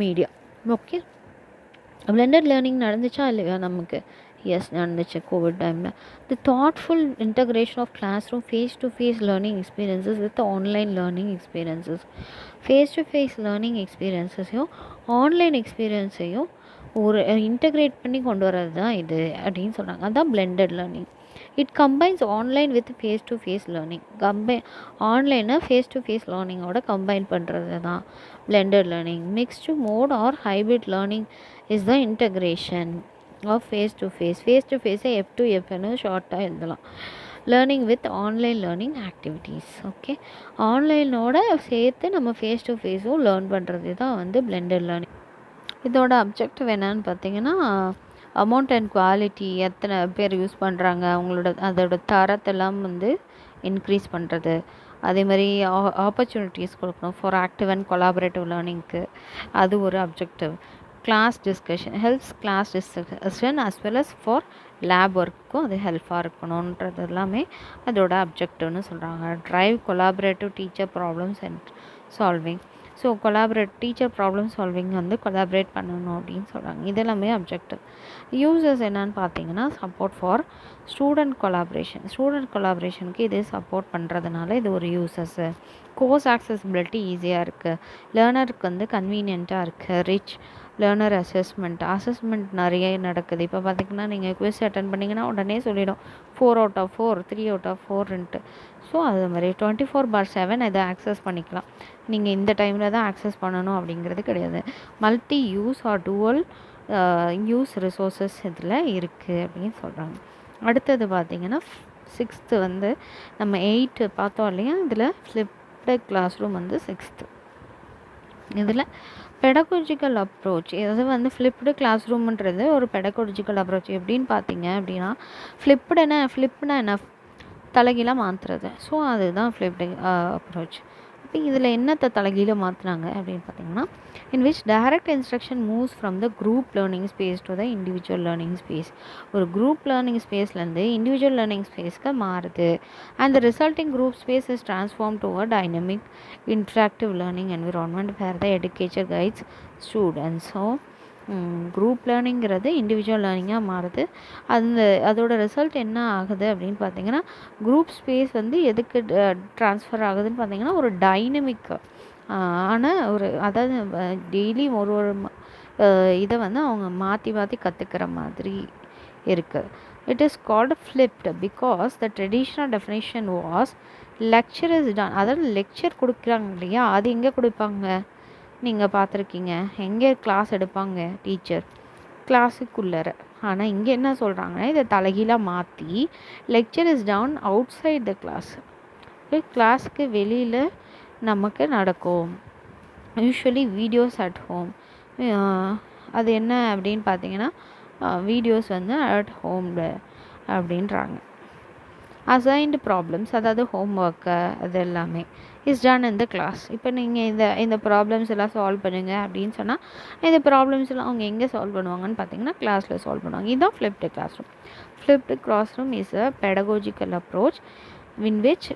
media. Okay, blended learning நடந்துச்சா இல்லையா நமக்கு? எஸ், நடந்துச்சு கோவிட் டைமில். The thoughtful integration of classroom face to face learning experiences with online learning experiences. Face to face learning எக்ஸ்பீரியன்ஸஸையும் ஆன்லைன் எக்ஸ்பீரியன்ஸையும் ஒரு இன்டகிரேட் பண்ணி கொண்டு வர்றது தான் இது அப்படின்னு சொல்கிறாங்க. அதுதான் blended learning. It combines online with face to face learning. ஆன்லைனை ஃபேஸ் டு ஃபேஸ் லேர்னிங்கோட கம்பைன் பண்ணுறது தான் blended learning. Mixed mode or hybrid learning is the integration of face to face. Face to ஃபேஸை F2Fன்னு ஷார்ட்டாக எழுதலாம். Learning with online learning activities. Okay, ஆன்லைனோட சேர்த்து நம்ம ஃபேஸ் டு ஃபேஸும் லேர்ன் பண்ணுறது தான் வந்து பிளெண்டட் லேர்னிங். இதோட அப்ஜெக்டிவ் என்னன்னு பார்த்தீங்கன்னா அமௌண்ட் அண்ட் குவாலிட்டி, எத்தனை பேர் யூஸ் பண்ணுறாங்க, அவங்களோட அதோட தரத்தெல்லாம் வந்து இன்க்ரீஸ் பண்ணுறது. அதே மாதிரி ஆப்பர்ச்சுனிட்டிஸ் கொடுக்கணும் ஃபார் ஆக்டிவ் அண்ட் கொலாபரேட்டிவ் லேர்னிங்க்கு. அது ஒரு objective. Class discussion helps class discussion as well as for lab ஒர்க்குக்கும் அது ஹெல்ப்பாக இருக்கணுன்றது எல்லாமே அதோட அப்ஜெக்டிவ்னு சொல்கிறாங்க. Drive collaborative teacher problems and solving. So teacher problem solving வந்து கொலாபரேட் பண்ணணும் அப்படின்னு சொல்கிறாங்க. இதெல்லாமே அப்ஜெக்டிவ். யூசர்ஸ் என்னன்னு பார்த்தீங்கன்னா சப்போர்ட் ஃபார் ஸ்டூடெண்ட் கொலாபரேஷனுக்கு இது சப்போர்ட் பண்ணுறதுனால இது ஒரு யூசர்ஸு. கோர்ஸ் ஆக்சசிபிலிட்டி ஈஸியாக இருக்குது, லேர்னருக்கு வந்து கன்வீனியண்ட்டாக இருக்குது. ரிச் லேர்னர் அசஸ்மெண்ட் நிறைய நடக்குது. இப்போ பார்த்திங்கன்னா நீங்கள் குவிஸ் அட்டன் பண்ணிங்கன்னா உடனே சொல்லிடும் 4 out of 4, 3 out of 4ன்ட்டு. So அது மாதிரி 24/7 இதை ஆக்சஸ் பண்ணிக்கலாம். நீங்கள் இந்த டைமில் தான் ஆக்சஸ் பண்ணணும் அப்படிங்கிறது கிடையாது. Multi use or dual use resources இதில் இருக்குது அப்படின்னு சொல்கிறாங்க. அடுத்தது பார்த்திங்கன்னா 6th வந்து நம்ம 8 பார்த்தோம் இல்லையா, இதில் ஃப்ளிப்டு கிளாஸ் ரூம் வந்து 6th. இதில் பெடகாலஜிக்கல் அப்ரோச், இது வந்து ஃப்ளிப்டு கிளாஸ் ரூம்ன்றது ஒரு பெடகாலஜிக்கல் அப்ரோச். எப்படின்னு பார்த்தீங்க அப்படின்னா ஃப்ளிப்னா என்ன தலைகீழாக மாற்றுறது. ஸோ அதுதான் ஃப்ளிப்டு அப்ரோச். இப்போ இதில் என்னத்தை தலைகீழாக மாற்றினாங்க அப்படின்னு பார்த்தீங்கன்னா in which direct instruction moves from the group learning space to the individual learning space. ஒரு குரூப் லேர்னிங் ஸ்பேஸ்லேருந்து இண்டிவிஜுவல் லேர்னிங் ஸ்பேஸ்க்கு மாறுது. And the resulting group space is transform to a dynamic interactive learning environment where the educator guides students. So group லேர்னிங்கிறது இண்டிவிஜுவல் லேர்னிங்காக மாறுது. அதோட ரிசல்ட் என்ன ஆகுது அப்படின்னு பார்த்தீங்கன்னா குரூப் ஸ்பேஸ் வந்து எதுக்கு ட்ரான்ஸ்ஃபர் ஆகுதுன்னு பார்த்தீங்கன்னா ஒரு டைனமிக் ஆனால் அதாவது டெய்லி ஒரு இதை வந்து அவங்க மாற்றி கற்றுக்கிற மாதிரி இருக்குது. It is called flipped because the traditional definition was lecture is done. அதாவது லெக்சர் கொடுக்குறாங்க இல்லையா, அது எங்கே கொடுப்பாங்க நீங்கள் பார்த்துருக்கீங்க? எங்கே கிளாஸ் எடுப்பாங்க டீச்சர்? கிளாஸுக்குள்ளே. ஆனால் இங்கே என்ன சொல்கிறாங்கன்னா இதை தலைகீழாக மாற்றி lecture is down outside the class. கிளாஸுக்கு வெளியில் நமக்கு நடக்கும். Usually videos at home. அது என்ன அப்படின்னு பார்த்தீங்கன்னா வீடியோஸ் வந்து அட் ஹோமில் அப்படின்றாங்க. அசைன்டு ப்ராப்ளம்ஸ், அதாவது ஹோம் ஒர்க்கு அது எல்லாமே is done in the class. இப்போ நீங்கள் இந்த ப்ராப்ளம்ஸ் எல்லாம் சால்வ் பண்ணுங்கள் அப்படின்னு சொன்னால் இந்த ப்ராப்ளம்ஸ் எல்லாம் அவங்க எங்கே சால்வ் பண்ணுவாங்கன்னு பார்த்தீங்கன்னா கிளாஸில் சால்வ் பண்ணுவாங்க. இதுதான் flipped classroom. Flipped classroom is a pedagogical approach in which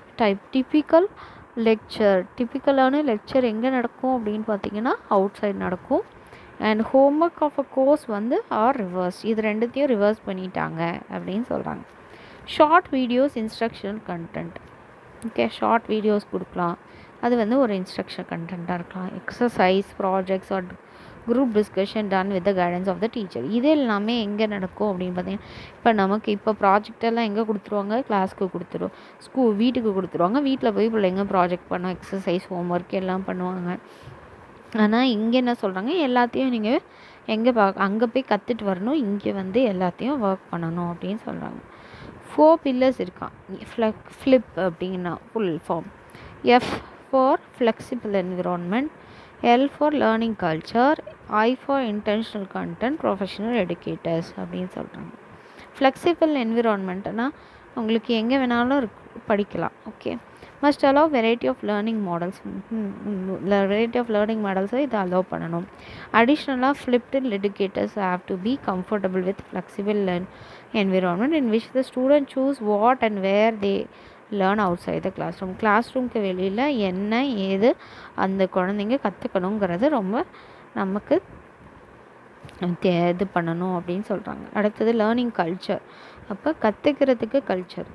டிப்பிக்கலான லெக்சர் எங்கே நடக்கும் அப்படின்னு பார்த்தீங்கன்னா அவுட் சைட் நடக்கும். And homework of a course வந்து ஆர் ரிவர்ஸ். இது ரெண்டுத்தையும் ரிவர்ஸ் பண்ணிட்டாங்க அப்படின்னு சொல்கிறாங்க. Short videos instructional content. Okay, short videos கொடுக்கலாம். அது வந்து ஒரு இன்ஸ்ட்ரக்ஷன் கண்டென்ட்டாக இருக்கலாம். Exercise, projects or group discussion done with the guidance of the teacher. இது எல்லாமே எங்கே நடக்கும் அப்படின்னு பார்த்தீங்கன்னா இப்போ ப்ராஜெக்டெல்லாம் எங்கே கொடுத்துருவாங்க? கிளாஸ்க்கு கொடுத்துருவோம், வீட்டுக்கு கொடுத்துருவாங்க. வீட்டில் போய் பிள்ளைங்க ப்ராஜெக்ட் பண்ணோம், எக்ஸசைஸ், ஹோம் ஒர்க் எல்லாம் பண்ணுவாங்க. ஆனால் இங்கே என்ன சொல்கிறாங்க, எல்லாத்தையும் நீங்கள் அங்கே போய் கற்றுட்டு வரணும், இங்கே வந்து எல்லாத்தையும் ஒர்க் பண்ணணும் அப்படின்னு சொல்கிறாங்க. 4 pillars இருக்கான். ஃப்ளிப் அப்படின்னா full form. F for flexible environment, L for learning culture, I for intentional content, professional educators அப்படின்னு சொல்கிறாங்க. ஃப்ளெக்சிபிள் என்விரான்மெண்ட்னா உங்களுக்கு எங்கே வேணாலும் படிக்கலாம். Okay, must allow variety of learning models. இதை அலோவ் பண்ணணும். அடிஷ்னலாக flipped educators have to be comfortable with flexible environment in which the student choose what and where they learn outside the classroom. கிளாஸ்ரூம்க்கு வெளியில் என்ன ஏது அந்த குழந்தைங்க கற்றுக்கணுங்கிறது ரொம்ப நமக்கு இது பண்ணணும் அப்படின்னு சொல்கிறாங்க. அடுத்தது லேர்னிங் கல்ச்சர். அப்போ கற்றுக்கிறதுக்கு கல்ச்சர்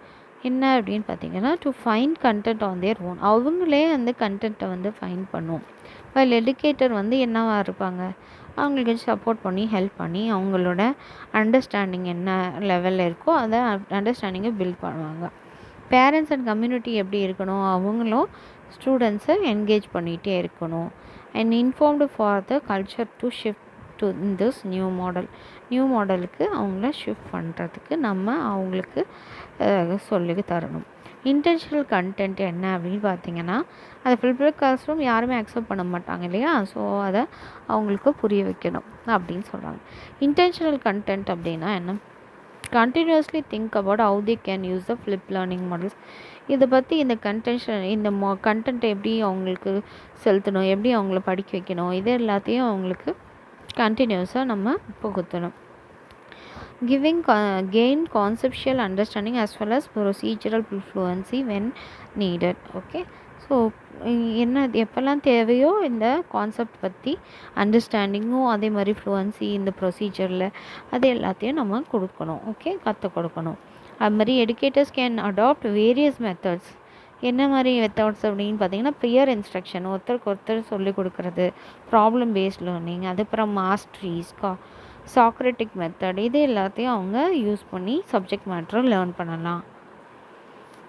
என்ன அப்படின்னு பார்த்தீங்கன்னா to find content on their own. அவங்களே அந்த கண்டென்ட்டை வந்து ஃபைண்ட் பண்ணும். வைல் எடுக்கேட்டர் வந்து என்னவாக இருப்பாங்க, அவங்களுக்கு சப்போர்ட் பண்ணி ஹெல்ப் பண்ணி அவங்களோட அண்டர்ஸ்டாண்டிங் என்ன லெவலில் இருக்கோ அதை அண்டர்ஸ்டாண்டிங்கை பில்ட் பண்ணுவாங்க. பேரண்ட்ஸ் அண்ட் கம்யூனிட்டி எப்படி இருக்கணும், அவங்களும் ஸ்டூடெண்ட்ஸை என்கேஜ் பண்ணிகிட்டே இருக்கணும். And informed for the culture to shift to this new மாடலுக்கு அவங்கள ஷிஃப்ட் பண்ணுறதுக்கு நம்ம அவங்களுக்கு சொல்லி தரணும். இன்டென்ஷனல் கண்டென்ட் என்ன அப்படின்னு பார்த்தீங்கன்னா அதை ஃப்ளிப்டு கிளாஸ் ரூம் யாருமே அக்செப்ட் பண்ண மாட்டாங்க இல்லையா, ஸோ அதை அவங்களுக்கு புரிய வைக்கணும் அப்படின்னு சொல்கிறாங்க. இன்டென்ஷனல் கண்டென்ட் அப்படின்னா என்ன, continuously think about how they can use the flip learning models. இதை பற்றி இந்த கண்டென்ட்டை எப்படி அவங்களுக்கு செலுத்தணும், எப்படி அவங்கள படிக்க வைக்கணும், இது எல்லாத்தையும் அவங்களுக்கு கண்டினியூஸாக நம்ம புகுத்தணும். gain conceptual understanding as well as procedural fluency when needed. Okay, so என்ன எப்போல்லாம் தேவையோ இந்த கான்செப்ட் பற்றி அண்டர்ஸ்டாண்டிங்கும் அதே மாதிரி ஃப்ளூவன்சி இந்த ப்ரொசீஜரில் அது எல்லாத்தையும் நம்ம கொடுக்கணும். ஓகே, கற்றுக் கொடுக்கணும். அது மாதிரி educators can adapt various methods. என்ன மாதிரி மெத்தட்ஸ் அப்படின்னு பார்த்தீங்கன்னா பியர் இன்ஸ்ட்ரக்ஷன், ஒருத்தருக்கு ஒருத்தர் சொல்லிக் கொடுக்குறது, ப்ராப்ளம் பேஸ்ட் லேர்னிங், அதுக்கப்புறம் மாஸ்ட்ரிஸ், சாக்ரட்டிக் மெத்தட், இது எல்லாத்தையும் அவங்க யூஸ் பண்ணி சப்ஜெக்ட் மேட்டரை லேர்ன் பண்ணலாம்.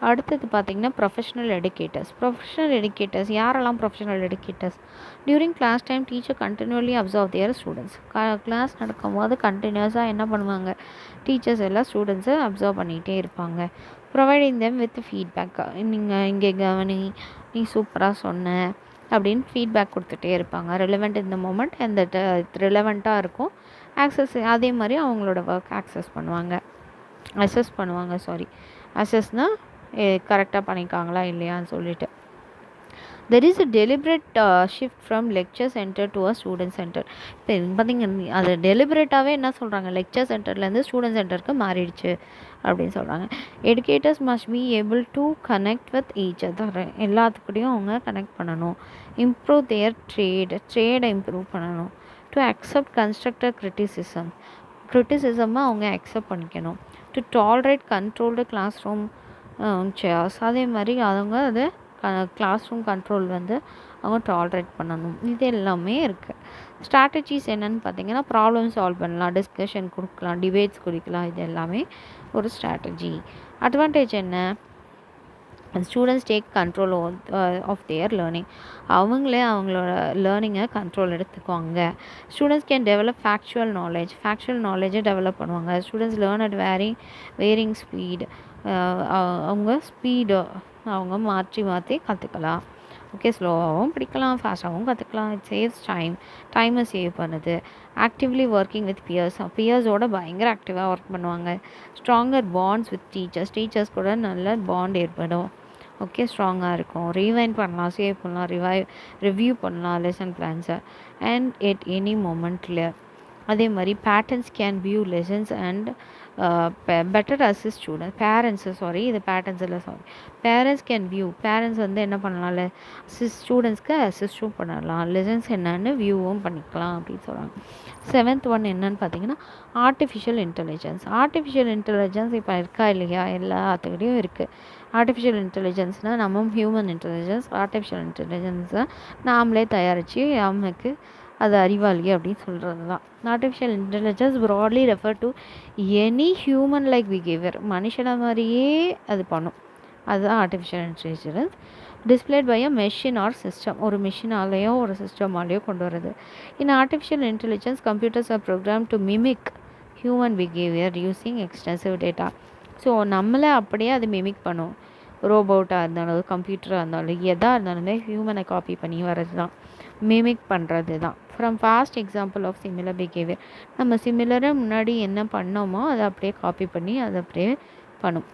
அடுத்தது பார்த்திங்கன்னா ப்ரொஃபஷனல் எடுக்கேட்டர்ஸ். யாரெல்லாம் professional educators? During class time teacher continuously observe their students. Class நடக்கும்போது கண்டினியூஸாக என்ன பண்ணுவாங்க, டீச்சர்ஸ் எல்லாம் ஸ்டூடெண்ட்ஸை அப்சர்வ் பண்ணிகிட்டே இருப்பாங்க. Providing them with feedback. நீங்கள் இங்கே கவனி, நீ சூப்பராக சொன்ன அப்படின்னு ஃபீட்பேக் கொடுத்துட்டே இருப்பாங்க. ரிலவெண்ட் இந்த மூமெண்ட் அந்த ரிலவெண்ட்டாக இருக்கும். அதே மாதிரி அவங்களோட ஒர்க் அசஸ் பண்ணுவாங்க. அசஸ்னால் கரெக்டாக பண்ணியிருக்காங்களா இல்லையான்னு சொல்லிட்டு. There is a deliberate shift from lecture centre to a student centre. இப்போ பார்த்திங்க அது டெலிபரேட்டாகவே என்ன சொல்கிறாங்க, லெக்சர் சென்டர்லேருந்து ஸ்டூடெண்ட் சென்டருக்கு மாறிடுச்சு அப்படின்னு சொல்கிறாங்க. Educators must be able to connect with each other. எல்லாத்துக்கூடையும் அவங்க கனெக்ட் பண்ணணும். இம்ப்ரூவ் தேர் ட்ரேடை இம்ப்ரூவ் பண்ணணும். டு அக்செப்ட் கன்ஸ்ட்ரக்டிவ் கிரிட்டிசிசமாக அவங்க அக்செப்ட் பண்ணிக்கணும். To tolerate controlled classroom chairs. அதே மாதிரி அவங்க அதை கிளாஸ் ரூம் கண்ட்ரோல் வந்து அவங்க டாலரேட் பண்ணணும். இது எல்லாமே இருக்குது. ஸ்ட்ராட்டஜிஸ் என்னென்னு பார்த்தீங்கன்னா ப்ராப்ளம் சால்வ் பண்ணலாம், டிஸ்கஷன் கொடுக்கலாம், டிபேட்ஸ் கொடுக்கலாம். இது எல்லாமே ஒரு ஸ்ட்ராட்டஜி. அட்வான்டேஜ் என்ன, students take control of their learning. அவங்களே அவங்களோட லேர்னிங்கை கண்ட்ரோல் எடுத்துக்குவாங்க. ஸ்டூடெண்ட்ஸ் கேன் டெவலப் ஃபேக்சுவல் நாலேஜை டெவலப் பண்ணுவாங்க. Students learn at varying speed. அவங்க ஸ்பீடு அவங்க மாற்றி மாற்றி கற்றுக்கலாம். ஓகே, ஸ்லோவாகவும் படிக்கலாம், ஃபாஸ்ட்டாகவும் கற்றுக்கலாம். இட் சேவ்ஸ் டைமை சேவ் பண்ணுது. ஆக்டிவ்லி ஒர்க்கிங் வித் பியர்ஸோட பயங்கர ஆக்டிவாக ஒர்க் பண்ணுவாங்க. ஸ்ட்ராங்கர் பாண்ட்ஸ் வித் டீச்சர்ஸ் கூட நல்ல பாண்ட் ஏற்படும். ஓகே, ஸ்ட்ராங்காக இருக்கும். ரீவைண்ட் பண்ணலாம், சேவ் பண்ணலாம், ரிவ்யூ பண்ணலாம் லெசன் பிளான்ஸை அண்ட் எட் எனி மொமெண்ட்டில். அதே மாதிரி patterns can view lessons and better assist student. Parents can view. Parents வந்து என்ன பண்ணலாம்ல, ஸ்டூடெண்ட்ஸ்க்கு அசிஸ்ட்டும் பண்ணலாம், லெசன்ஸ் என்னன்னு வியூவும் பண்ணிக்கலாம் அப்படின்னு சொல்கிறாங்க. 7th ஒன் என்னன்னு பார்த்தீங்கன்னா ஆர்டிஃபிஷியல் இன்டெலிஜென்ஸ் இப்போ இருக்கா இல்லையா, எல்லாத்துக்கிட்டையும் இருக்குது. ஆர்டிஃபிஷியல் இன்டெலிஜென்ஸ்னால் நம்ம ஹியூமன் இன்டெலிஜென்ஸ், ஆர்டிஃபிஷியல் இன்டெலிஜென்ஸை நாமளே தயாரித்து நமக்கு அது அறிவாளி அப்படின்னு சொல்கிறது தான். Artificial intelligence broadly refer to any human like behaviour. மனுஷனை மாதிரியே அது பண்ணும், அதுதான் artificial intelligence. Displayed by a machine or system. ஒரு மிஷினாலேயோ ஒரு சிஸ்டமாலேயோ கொண்டு வருது. In artificial intelligence computers are program to mimic human behaviour using extensive data. So நம்மளை அப்படியே அது மிமிக் பண்ணும். ரோபோட்டாக இருந்தாலும் கம்ப்யூட்டராக இருந்தாலும் எதாக இருந்தாலுமே ஹியூமனை காப்பி பண்ணி வர்றது தான், மிமிக் பண்ணுறது தான். From fast example of similar behaviour. நம்ம சிமிலராக முன்னாடி என்ன பண்ணோமோ அதை அப்படியே காப்பி பண்ணி அதை அப்படியே பண்ணும்.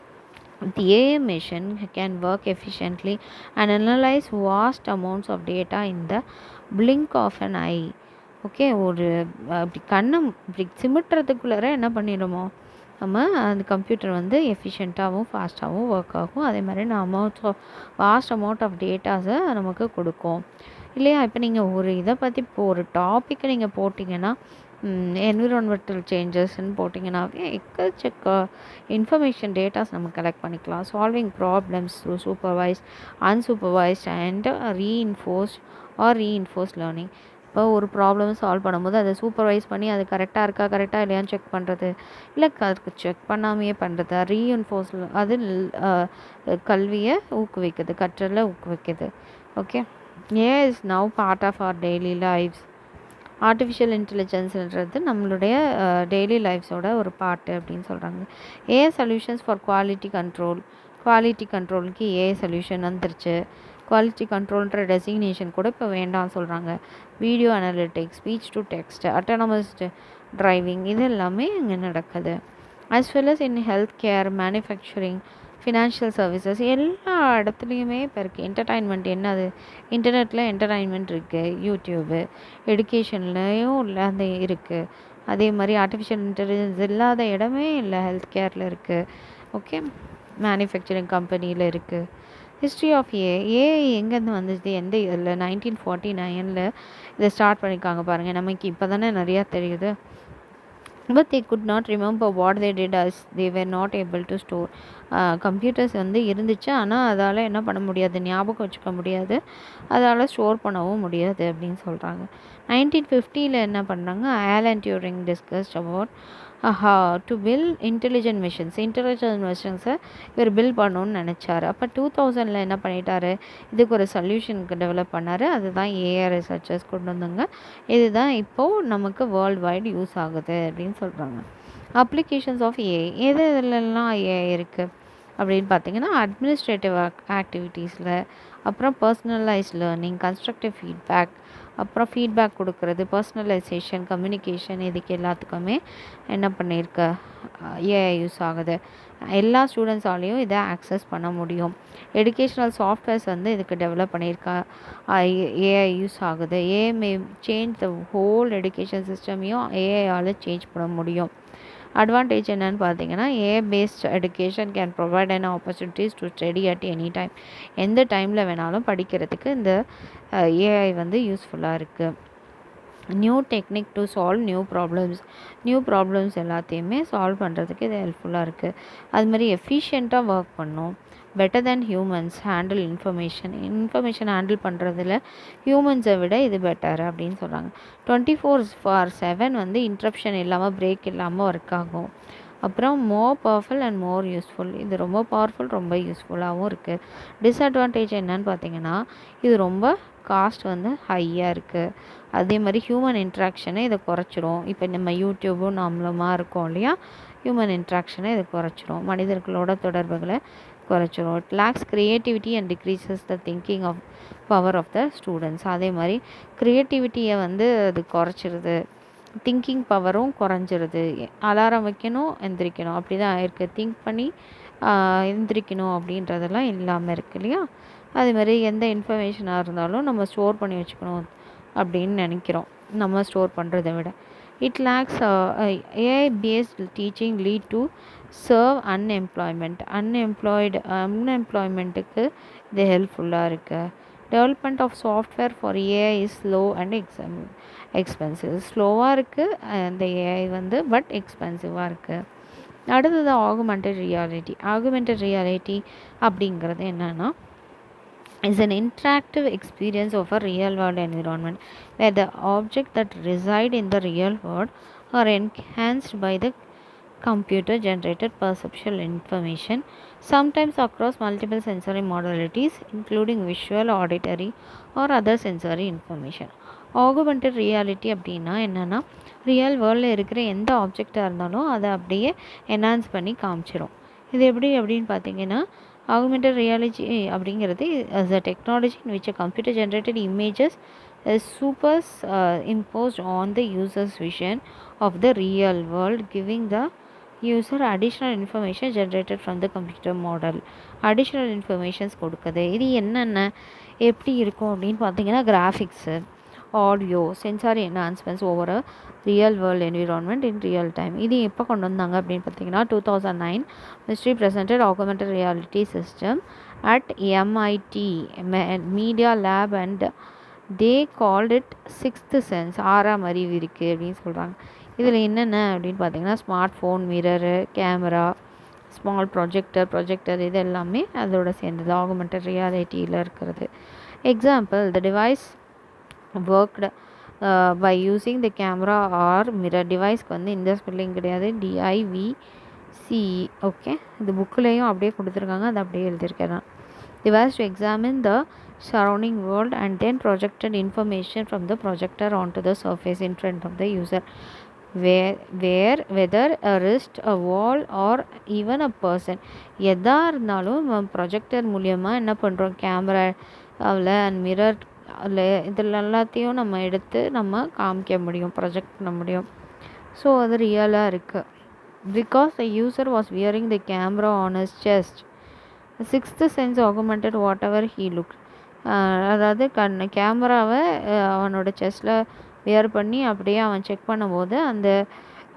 The AI machine can work efficiently and analyze vast amounts of data in the blink of an eye. Okay, ஒரு அப்படி கண்ணை இப்படி சிமிட்டுறதுக்குள்ளார என்ன பண்ணிடுமோ நம்ம அந்த கம்ப்யூட்டர் வந்து எஃபிஷியண்ட்டாகவும் ஃபாஸ்ட்டாகவும் ஒர்க் ஆகும். அதே மாதிரி வாஸ்ட் அமௌண்ட் ஆஃப் டேட்டாஸை நமக்கு கொடுக்கும் இல்லையா. இப்போ நீங்கள் ஒரு இதை பற்றி இப்போ ஒரு டாப்பிக்கை நீங்கள் போட்டிங்கன்னா என்விரான்மெண்டல் சேஞ்சஸ்ன்னு போட்டிங்கன்னாவே எக்கச்சக்க இன்ஃபர்மேஷன் டேட்டாஸ் நம்ம கலெக்ட் பண்ணிக்கலாம். Solving problems through supervised, unsupervised and reinforced learning. இப்போ ஒரு ப்ராப்ளம் சால்வ் பண்ணும்போது அதை சூப்பர்வைஸ் பண்ணி அது கரெக்டாக இல்லையான்னு செக் பண்ணுறது, இல்லை செக் பண்ணாமையே பண்ணுறது. ரீஇன்ஃபோர்ஸ் அது கல்வியை ஊக்குவிக்குது, கற்றலை ஊக்குவிக்குது. Okay, A is now part of our daily lifes. Artificial இன்டெலிஜென்ஸ்ன்றது நம்மளுடைய டெய்லி லைஃப்ஸோட ஒரு பார்ட்டு அப்படின்னு சொல்கிறாங்க. ஏஐ சொல்யூஷன்ஸ் ஃபார் குவாலிட்டி கண்ட்ரோலுக்கு ஏஐ சொல்யூஷன் வந்துருச்சு. குவாலிட்டி கண்ட்ரோல்ன்ற டெசிக்னேஷன் கூட இப்போ வேண்டாம்னு சொல்கிறாங்க. Video analytics, speech to text, autonomous driving, இது எல்லாமே இங்கே நடக்குது. as well as in health care, manufacturing, financial services, எல்லா இடத்துலையுமே இப்போ இருக்குது. என்டர்டைன்மெண்ட் என்னது, இன்டர்நெட்டில் என்டர்டைன்மெண்ட் இருக்குது, யூடியூபு, எடுகேஷன்லேயும் அந்த இருக்குது. அதே மாதிரி ஆர்டிஃபிஷியல் இன்டெலிஜென்ஸ் இல்லாத இடமே இல்லை, ஹெல்த் கேரில் இருக்குது. ஓகே, மேனுஃபேக்சரிங் கம்பெனியில் இருக்குது. ஹிஸ்ட்ரி ஆஃப் ஏஐ எங்கேருந்து வந்துச்சு, எந்த இதில் 1949 இதை ஸ்டார்ட் பண்ணியிருக்காங்க பாருங்கள். நமக்கு இப்போ தானே நிறையா தெரியுது. But they could not remember what they did as they were not able to store. Computers வந்து இருந்துச்சு, ஆனால் அதால் என்ன பண்ண முடியாது, ஞாபகம் வச்சுக்க முடியாது, அதால் ஸ்டோர் பண்ணவும் முடியாது அப்படின்னு சொல்கிறாங்க. 1950 என்ன பண்ணுறாங்க, Alan Turing discussed about to build intelligent மிஷின்ஸை இவர் பில்ட் பண்ணணும்னு நினச்சார். அப்போ 2000 என்ன பண்ணிட்டாரு, இதுக்கு ஒரு சொல்யூஷனுக்கு டெவலப் பண்ணார். அதுதான் ஏஐ ரிசர்ச்சர்ஸ் கொண்டு வந்தாங்க. இதுதான் இப்போது நமக்கு வேர்ல்டு வைடு யூஸ் ஆகுது அப்படின்னு சொல்கிறாங்க. அப்ளிகேஷன்ஸ் ஆஃப் ஏஐ எதுலெல்லாம் ஏஐ இருக்குது அப்படின்னு பார்த்தீங்கன்னா, அட்மினிஸ்ட்ரேட்டிவ் ஆக்டிவிட்டீஸில், அப்புறம் பர்சனலைஸ்ட் லேர்னிங், கன்ஸ்ட்ரக்டிவ் ஃபீட்பேக், அப்புறம் ஃபீட்பேக் கொடுக்கறது, பர்சனலைசேஷன், கம்யூனிகேஷன், இதுக்கு எல்லாத்துக்குமே என்ன பண்ணியிருக்க ஏஐ யூஸ் ஆகுது. எல்லா ஸ்டூடெண்ட்ஸாலையும் இதை ஆக்சஸ் பண்ண முடியும். எஜுகேஷ்னல் சாஃப்ட்வேர்ஸ் வந்து இதுக்கு டெவலப் பண்ணியிருக்கா, ஏஐ யூஸ் ஆகுது. AI may change the whole education சிஸ்டமையும் ஏஐயால் சேஞ்ச் பண்ண முடியும். அட்வான்டேஜ் என்னன்னு பார்த்தீங்கன்னா, AI based education can provide an opportunities to study at any time. எந்த டைமில் வேணாலும் படிக்கிறதுக்கு இந்த ஏஐ வந்து யூஸ்ஃபுல்லாக இருக்குது. New technique to solve new problems எல்லாத்தையுமே சால்வ் பண்ணுறதுக்கு இது ஹெல்ப்ஃபுல்லாக இருக்குது. அது மாதிரி எஃபிஷியண்ட்டாக ஒர்க் பண்ணும். Better than humans handle information handle பண்ணுறதுல ஹியூமன்ஸை விட இது பெட்டர் அப்படின்னு சொல்கிறாங்க. 24/7 வந்து இன்ட்ரப்ஷன் இல்லாமல், பிரேக் இல்லாமல் ஒர்க் ஆகும். அப்புறம் more powerful and more useful. இது ரொம்ப பவர்ஃபுல், ரொம்ப யூஸ்ஃபுல்லாகவும் இருக்குது. டிஸ்அட்வான்டேஜ் என்னன்னு பார்த்தீங்கன்னா, இது ரொம்ப காஸ்ட் வந்து ஹையாக இருக்குது. அதே மாதிரி ஹியூமன் இன்ட்ராக்ஷனை இதை குறைச்சிரும். இப்போ நம்ம யூடியூபும் நம்மளுமா இருக்கோம் இல்லையா, ஹியூமன் இன்ட்ராக்ஷனை இது குறைச்சிரும், மனிதர்களோட தொடர்புகளை குறைச்சிரும். It lacks creativity and decreases the thinking of power of the students. அதே மாதிரி க்ரியேட்டிவிட்டியை வந்து அது குறைச்சிருது, திங்கிங் பவரும் குறைஞ்சிருது. அலாரம் வைக்கணும், எந்திரிக்கணும், அப்படி தான் இருக்குது. திங்க் பண்ணி எந்திரிக்கணும் அப்படின்றதெல்லாம் இல்லாமல் இருக்குது இல்லையா. அதே மாதிரி எந்த இன்ஃபர்மேஷனாக இருந்தாலும் நம்ம ஸ்டோர் பண்ணி வச்சுக்கணும் அப்படின்னு நினைக்கிறோம், நம்ம ஸ்டோர் பண்ணுறதை விட. It lacks AI based teaching lead to serve அன்எம்ப்ளாய்மெண்ட்டுக்கு இது ஹெல்ப்ஃபுல்லாக இருக்குது. Development of software for AI is slow and expensive. ஸ்லோவாக இருக்குது அந்த ஏஐ வந்து, பட் எக்ஸ்பென்சிவாக இருக்குது. அடுத்தது ஆகுமெண்டட் ரியாலிட்டி அப்படிங்கிறது என்னென்னா, is an interactive experience of a real world environment where the objects that reside in the real world are enhanced by the computer generated perceptual information, sometimes across multiple sensory modalities including visual, auditory or other sensory information. Augmented reality அப்படின்னா என்னென்னா, ரியல் வேர்ல்டில் இருக்கிற எந்த ஆப்ஜெக்டாக இருந்தாலும் அதை அப்படியே என்ஹான்ஸ் பண்ணி காமிச்சிரும். இது எப்படி அப்படின்னு பார்த்தீங்கன்னா, augmented reality அப்படிங்கிறது is a technology in which a computer generated images is superimposed on the user's vision of the real world, giving the user additional information generated from the computer model. additional informations கொடுக்குது. இது என்னென்ன எப்படி இருக்கும் அப்படின்னு பார்த்தீங்கன்னா, graphics, audio, sensory enhancements over அ ரியல் வேர்ல்டு என்விரான்மெண்ட் இன் ரியல் டைம். இது எப்போ கொண்டு வந்தாங்க அப்படின்னு பார்த்தீங்கன்னா, 2009 mystery presented augmented reality system at MIT media lab and they called it 6th sense, 6ஆம் அறிவு இருக்குது அப்படின்னு சொல்கிறாங்க. இதில் என்னென்ன அப்படின்னு பார்த்தீங்கன்னா, smart phone, mirror, camera, small projector இது எல்லாமே அதோட சேர்ந்தது ஆகுமெண்டட் ரியாலிட்டியில் இருக்கிறது. Example, the device worked by using the camera or mirror. டிவைஸ்க்கு வந்து இந்த ஸ்பெல்லிங் கிடையாது, DIVCE. ஓகே, இது புக்கிலையும் அப்படியே கொடுத்துருக்காங்க, அது அப்படியே எழுதியிருக்கேன். Device to examine the surrounding world and then projected information from the projector onto the surface in front of the user, whether a wrist, a wall or even a person. எதாக இருந்தாலும் ப்ரொஜெக்டர் மூலியமாக என்ன பண்ணுறோம், கேமராவில் அண்ட் மிரர் இதில் எல்லாத்தையும் நம்ம எடுத்து நம்ம காமிக்க முடியும், ப்ரொஜெக்ட் பண்ண முடியும். ஸோ அது ரியலாக இருக்குது. Because the user was wearing the camera on his chest, 6th sense augmented what ever he look. அதாவது கேமராவை அவனோட செஸ்ட்டில் வியர் பண்ணி அப்படியே அவன் செக் பண்ணும்போது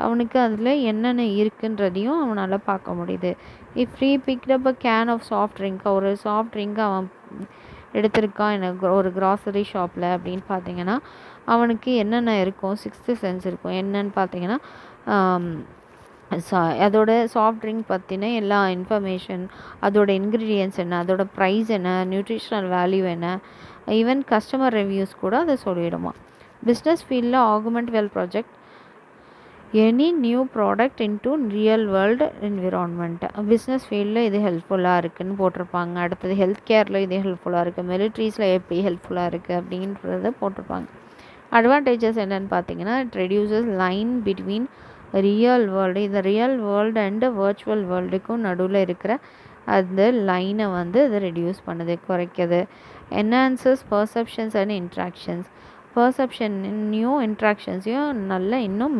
அவனுக்கு அதில் என்னென்ன இருக்குன்றதையும் அவனால் பார்க்க முடியுது. If he picked up a can of soft drink, ஒரு சாஃப்ட் ட்ரிங்க் அவன் எடுத்திருக்கான் எனக்கு ஒரு கிராசரி ஷாப்பில் அப்படின்னு பார்த்தீங்கன்னா, அவனுக்கு என்னென்ன இருக்கும், 6th சென்ஸ் இருக்கும். என்னன்னு பார்த்தீங்கன்னா, அதோட சாஃப்ட் ட்ரிங்க் பற்றின எல்லா இன்ஃபர்மேஷன், அதோட இன்க்ரீடியன்ட்ஸ் என்ன, அதோட ப்ரைஸ் என்ன, நியூட்ரிஷனல் வேல்யூ என்ன, ஈவன் கஸ்டமர் ரிவ்யூஸ் கூட அதை சொல்லிவிடுமா. பிஸ்னஸ் ஃபீல்டில் augment well project any new product into real world environment. Business ஃபீல்டில் இது ஹெல்ப்ஃபுல்லாக இருக்குதுன்னு போட்டிருப்பாங்க. அடுத்தது ஹெல்த் கேரில் இது ஹெல்ப்ஃபுல்லாக இருக்குது, மிலிட்ரிஸில் எப்படி ஹெல்ப்ஃபுல்லாக இருக்குது அப்படின்றத போட்டிருப்பாங்க. அட்வான்டேஜஸ் என்னென்னு பார்த்தீங்கன்னா, it reduces line between real world, இந்த ரியல் வேர்ல்டு அண்டு வர்ச்சுவல் வேர்ல்டுக்கும் நடுவில் இருக்கிற அந்த லைனை வந்து இது ரெடியூஸ் பண்ணுது, குறைக்குது. என்ஹான்சஸ் பர்செப்ஷன்ஸ் அண்ட் இன்ட்ராக்ஷன்ஸ், பர்செப்ஷனையும் இன்ட்ராக்ஷன்ஸையும் நல்லா இன்னும்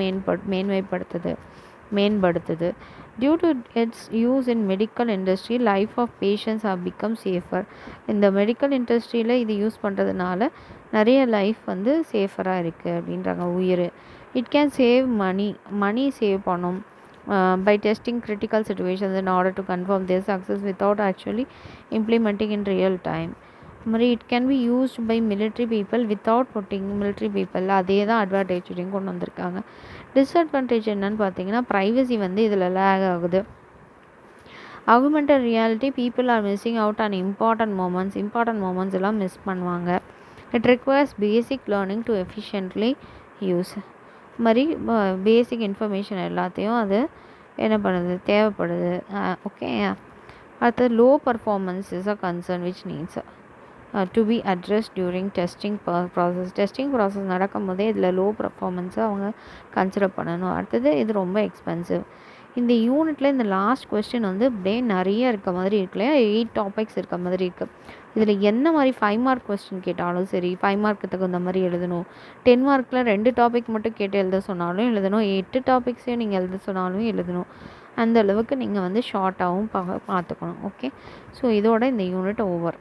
மேம்படுத்துது. Due to its use in medical industry, life of patients have become safer. இந்த மெடிக்கல் இண்டஸ்ட்ரியில் இது யூஸ் பண்ணுறதுனால நிறைய லைஃப் வந்து சேஃபராக இருக்குது அப்படின்றாங்க, உயிர். It can save money save பண்ணும் by testing critical situations in order to confirm their success without actually implementing in real time. மாதிரி it can be used by military people without putting military people. அதே தான் அட்வான்டேஜையும் கொண்டு வந்திருக்காங்க. டிஸ்அட்வான்டேஜ் என்னன்னு பார்த்தீங்கன்னா, ப்ரைவசி வந்து இதில் லேக் ஆகுது. Augmented reality people are missing out on important moments எல்லாம் மிஸ் பண்ணுவாங்க. It requires basic learning to efficiently use. மாதிரி பேசிக் இன்ஃபர்மேஷன் எல்லாத்தையும் அது என்ன பண்ணுது, தேவைப்படுது. ஓகே. அடுத்தது low performance is a concern which needs to be address during testing process. Testing process நடக்கும் போதே இதில் லோ பர்ஃபார்மன்ஸை அவங்க கன்சிடர் பண்ணணும். அடுத்தது இது ரொம்ப எக்ஸ்பென்சிவ். இந்த யூனிட்டில் இந்த லாஸ்ட் கொஸ்டின் வந்து அப்படியே நிறைய இருக்க மாதிரி இருக்குல்லையா, 8 டாபிக்ஸ் இருக்க மாதிரி இருக்குது. இதில் என்ன மாதிரி 5 மார்க் கொஸ்டின் கேட்டாலும் சரி, 5 மார்க்கு தகுந்த மாதிரி எழுதணும். 10 மார்க்கில் 2 டாபிக் மட்டும் கேட்டு எழுத சொன்னாலும் எழுதணும், 8 டாபிக்ஸையும் நீங்கள் எழுத சொன்னாலும் எழுதணும். அந்த அளவுக்கு நீங்கள் வந்து ஷார்ட்டாகவும் பார்த்துக்கணும். ஓகே. ஸோ இதோட இந்த யூனிட் ஓவர்.